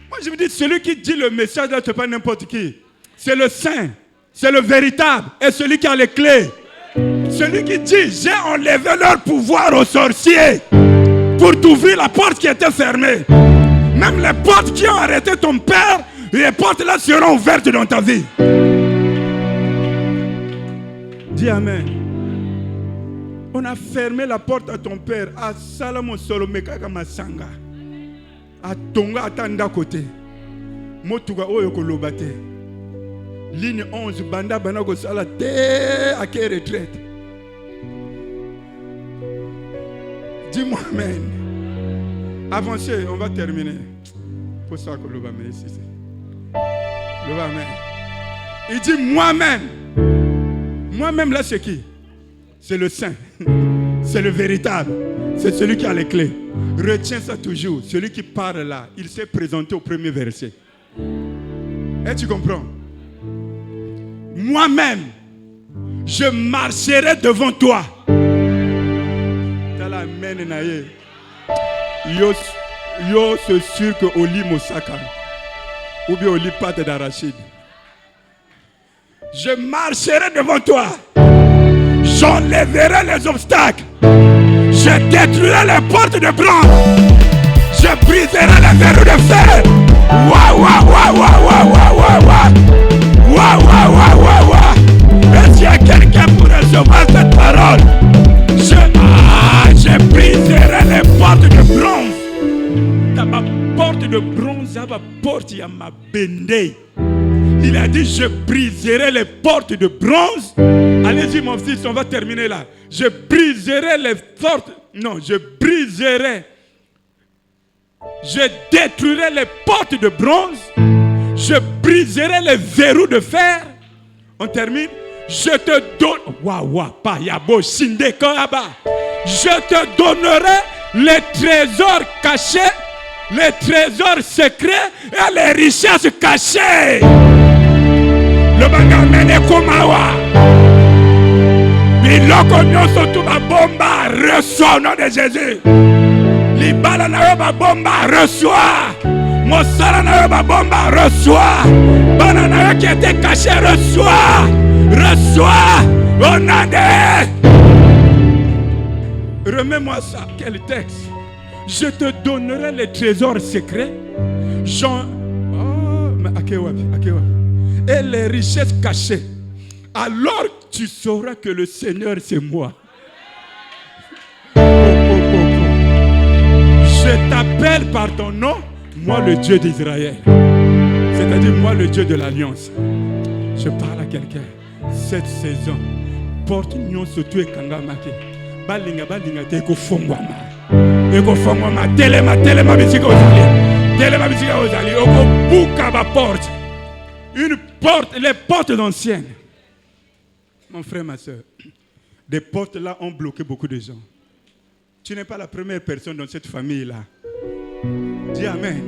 Speaker 1: Moi je me dis, celui qui dit le message là, c'est pas n'importe qui. C'est le saint, c'est le véritable et celui qui a les clés. Celui qui dit, j'ai enlevé leur pouvoir aux sorciers pour t'ouvrir la porte qui était fermée. Même les portes qui ont arrêté ton père, les portes là seront ouvertes dans ta vie. Dis amen. On a fermé la porte à ton père, à Salomon Solomeka Kamasanga. A Tonga atanda côté. Motuga oyoko lobate. Ligne 11 banda banako sala te à quelle retraite. Dis-moi amen. Avancez, on va terminer. Faut ça que l'oba mais ici. L'oba amen. Il dit moi-même. Moi-même là c'est qui? C'est le saint. C'est le véritable. C'est celui qui a les clés. Retiens ça toujours. Celui qui parle là, il s'est présenté au premier verset. Et tu comprends? Moi-même, je marcherai devant toi. Yo, c'est sûr que Oli Mosaka ou bien Oli pâte d'arachide. Je marcherai devant toi. J'enlèverai les obstacles. Je détruirai les portes de bronze. Je briserai les verrous de fer. Waouh, waouh, waouh, waouh, waouh, waouh, waouh. Waouh, waouh, waouh, waouh, waouh. Et s'il y a quelqu'un pour recevoir cette parole, je briserai les portes de bronze. Dans ma porte de bronze, dans ma porte, il y a ma bendée. Il a dit, je briserai les portes de bronze. Allez-y mon fils, on va terminer là. Je briserai les portes. Non, je briserai. Je détruirai les portes de bronze. Je briserai les verrous de fer. On termine. Je te donne. Je te donnerai les trésors cachés, les trésors secrets et les richesses cachées. Le bagamene komawa. Biloko nyonso tu ba bomba reçoit au nom de Jésus. Libala na yo ba bomba reçoit. Mosala na yo ba bomba reçoit. Bana na yo qui était caché reçoit. Reçois au nom de... Remets-moi ça. Quel texte? Je te donnerai les trésors secrets. Jean... Oh, mais Et les richesses cachées. Alors tu sauras que le Seigneur c'est moi. Je t'appelle par ton nom, moi le Dieu d'Israël. C'est-à-dire moi le Dieu de l'Alliance. Je parle à quelqu'un. Cette saison, porte union surtout et kangamake. Balinga te ko fongwama. Eko fongwama telema bisika ozali. Telema bisika ozali. Oko buka ba porte. Une porte, les portes anciennes. Mon frère, ma soeur, des portes là ont bloqué beaucoup de gens. Tu n'es pas la première personne dans cette famille-là. Dis Amen.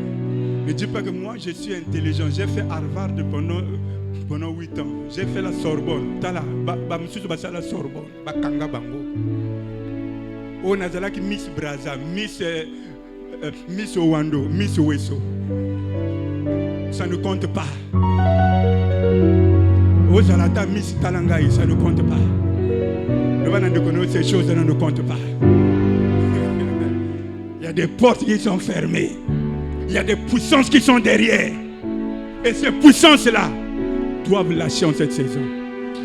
Speaker 1: Ne dis pas que moi je suis intelligent. J'ai fait Harvard pendant 8 ans. J'ai fait la Sorbonne. Tala, la Sorbonne. Bakanga Bango. On a dit Miss Braza, Miss Owando, Miss Weso. Ça ne compte pas. Ozalata, Miss Talangaï, ça ne compte pas. Le van de connaître ces choses, ça ne compte pas. Il y a des portes qui sont fermées. Il y a des puissances qui sont derrière. Et ces puissances-là doivent lâcher en cette saison.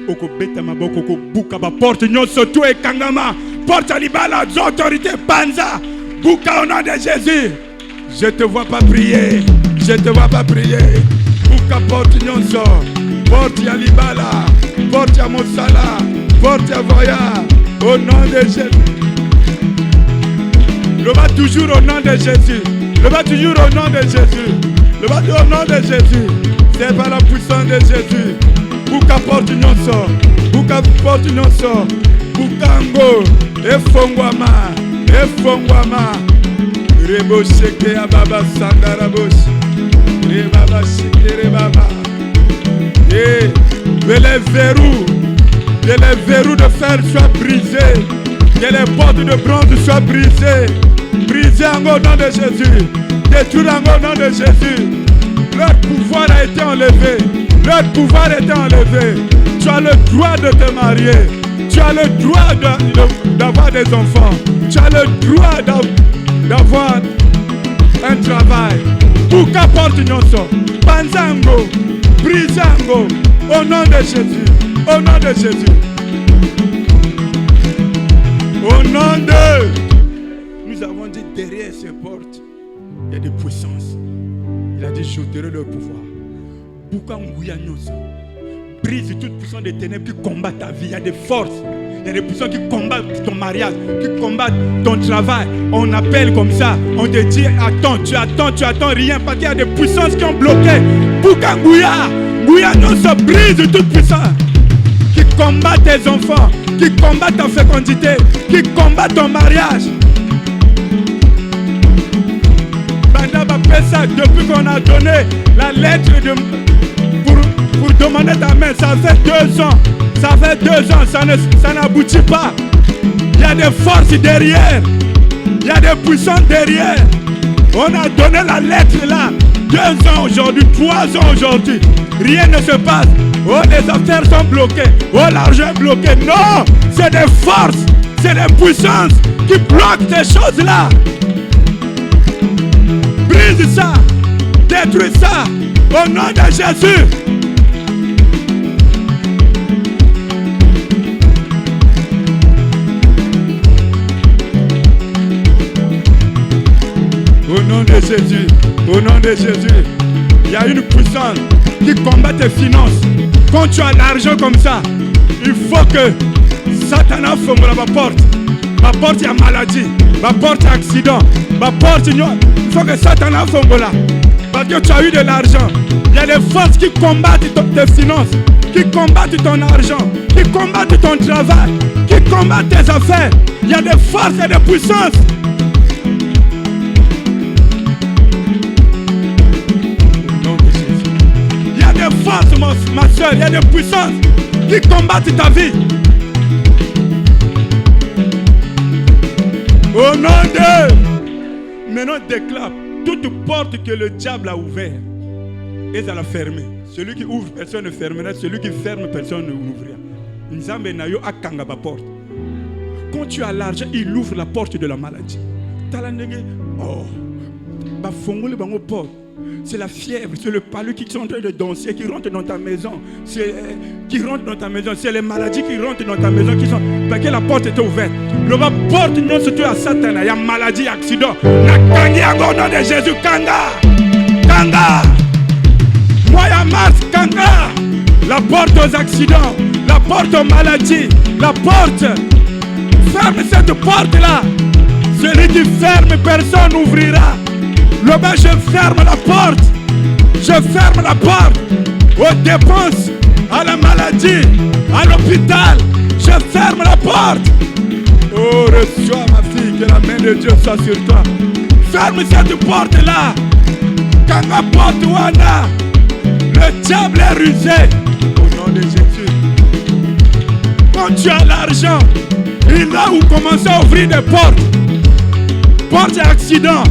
Speaker 1: Oko beta maboko oko buka ba porte nyonso to e kangama porte alibala autorité panza buka au nom de Jésus. Je te vois pas prier. Je te vois pas prier. Buka porte nyonso porte alibala porte à Mosala porte à Voya au nom de Jésus. Le va toujours au nom de Jésus. Le va toujours au nom de Jésus. Le va au nom de Jésus. C'est par la puissance de Jésus. Buka porte nyonso. Buka porte nyonso. Bukango. Efongwama. Efongwama. Rebo sheke ya baba sangaraboshi. Rebaba sheke rebaba. Et que les verrous de fer soient brisés. Que les portes de bronze soient brisées. Brisées en au nom de Jésus. Détruites en au nom de Jésus. Leur pouvoir a été enlevé. Leur pouvoir a été enlevé. Tu as le droit de te marier. Tu as le droit d'avoir des enfants. Tu as le droit d'avoir un travail. Buka porte nyonso. Panzango. Brisango. Au nom de Jésus. Au nom de Jésus. Au nom de... Nous avons dit derrière ces portes, il y a des puissances. Il a dit j'ôterai leur pouvoir. Brise toute puissance des ténèbres qui combat ta vie. Il y a des forces. Il y a des puissances qui combattent ton mariage, qui combattent ton travail. On appelle comme ça. On te dit attends, tu attends rien. Parce qu'il y a des puissances qui ont bloqué. Ngouya se brise toute puissance. Qui combat tes enfants, qui combat ta fécondité, qui combat ton mariage. Depuis qu'on a donné la lettre pour demander ta main, ça fait 2 ans. Ça fait 2 ans, ça n'aboutit pas. Il y a des forces derrière. Il y a des puissances derrière. On a donné la lettre là. 2 ans aujourd'hui, 3 ans aujourd'hui. Rien ne se passe. Oh, les affaires sont bloquées. Oh, l'argent est bloqué. Non, c'est des forces, c'est des puissances qui bloquent ces choses-là. Brise ça, détruis ça, au nom de Jésus. Au nom de Jésus, au nom de Jésus, il y a une puissance qui combat tes finances. Quand tu as l'argent comme ça, il faut que Satan ferme ma porte. Ma porte, il y a maladie. Ma porte, il y a accident. Ma porte, il faut que Satan ferme là. Parce que tu as eu de l'argent. Il y a des forces qui combattent tes finances, qui combattent ton argent, qui combattent ton travail, qui combattent tes affaires. Il y a des forces et des puissances. Force, ma soeur, il y a des puissances qui combattent ta vie. Au nom de... Maintenant, déclare toute porte que le diable a ouverte, et ça l'a fermée. Celui qui ouvre, personne ne fermera. Celui qui ferme, personne ne ouvrira. Nzambe na yo akanga ba porte. Quand tu as l'argent, il ouvre la porte de la maladie. Oh, ba fongole bango porte. C'est la fièvre, c'est le palu qui sont en train de danser, qui rentre dans ta maison. C'est les maladies qui rentrent dans ta maison, qui sont parce que la porte était ouverte. Le porte non surtout à Satan. Il y a maladie, accident. La kangi au nom de Jésus, kanga. Moi ya Mars, kanga. La porte aux accidents, la porte aux maladies, la porte. Ferme cette porte-là. Celui qui ferme, personne n'ouvrira. Là-bas, je ferme la porte. Je ferme la porte aux dépenses, à la maladie, à l'hôpital. Je ferme la porte. Oh, reçois ma fille, que la main de Dieu soit sur toi. Ferme cette porte-là. Quand la porte wana, le diable est rusé. Au nom de Jésus. Quand tu as l'argent, il a où commencer à ouvrir des portes. Porte et accident.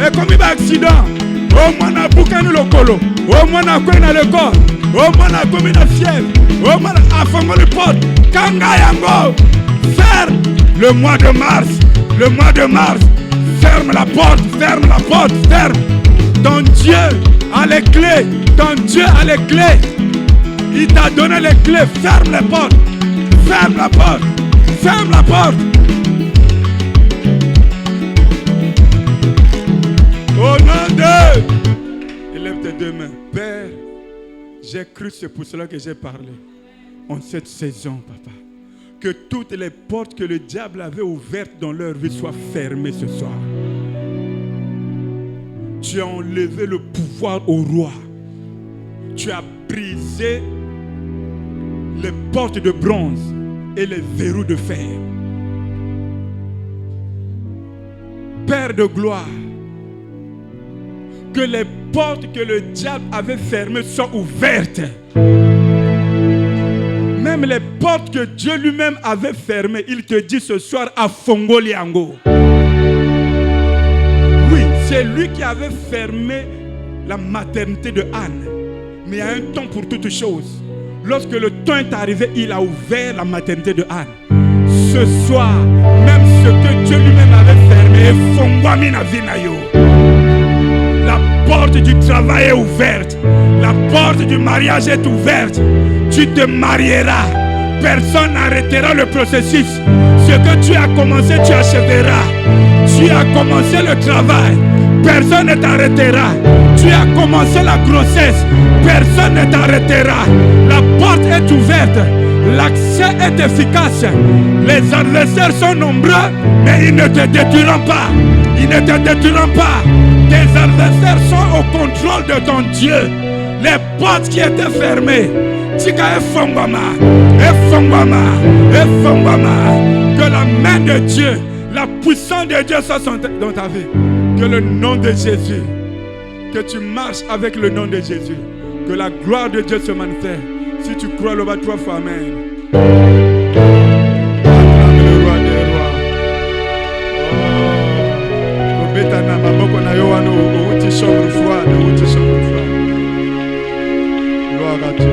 Speaker 1: Et comme il y a accident, au moins on a boucané le colo, au moins on a coin dans le corps, au moins on a commis la fièvre, au moins on a formé le porte. Kanga yango, ferme le mois de mars, ferme la porte, ferme. Ton Dieu a les clés, il t'a donné les clés, ferme la porte. Au nom de... Élève tes deux mains. Père, j'ai cru, c'est pour cela que j'ai parlé. En cette saison, papa, que toutes les portes que le diable avait ouvertes dans leur vie soient fermées ce soir. Tu as enlevé le pouvoir au roi. Tu as brisé les portes de bronze et les verrous de fer. Père de gloire, que les portes que le diable avait fermées soient ouvertes. Même les portes que Dieu lui-même avait fermées, il te dit ce soir à Fongo Liango. Oui, c'est lui qui avait fermé la maternité de Anne. Mais il y a un temps pour toutes choses. Lorsque le temps est arrivé, il a ouvert la maternité de Anne. Ce soir, même ce que Dieu lui-même avait fermé, Fongo Mina Vinayo. La porte du travail est ouverte. La porte du mariage est ouverte. Tu te marieras. Personne n'arrêtera le processus. Ce que tu as commencé, tu achèveras. Tu as commencé le travail. Personne ne t'arrêtera. Tu as commencé la grossesse. Personne ne t'arrêtera. La porte est ouverte. L'accès est efficace. Les adversaires sont nombreux, mais ils ne te détruiront pas. Tes adversaires sont au contrôle de ton Dieu. Les portes qui étaient fermées, que la main de Dieu, la puissance de Dieu soit dans ta vie. Que le nom de Jésus, que tu marches avec le nom de Jésus. Que la gloire de Dieu se manifeste. Si tu crois, le bas 3 fois, amen. Chambre froide, gloire à Dieu.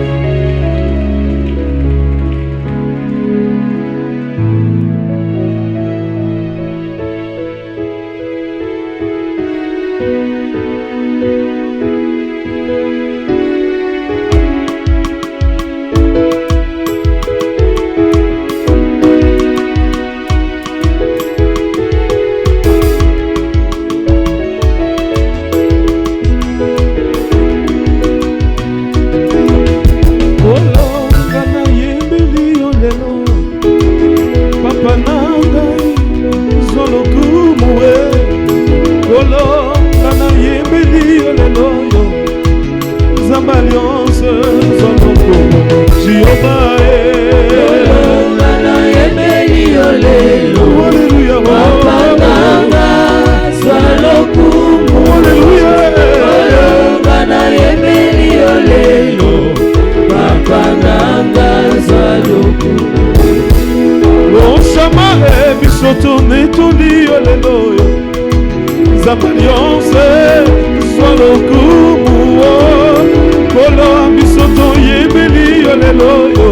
Speaker 3: Kolo bisoto yebeli yo lelo yo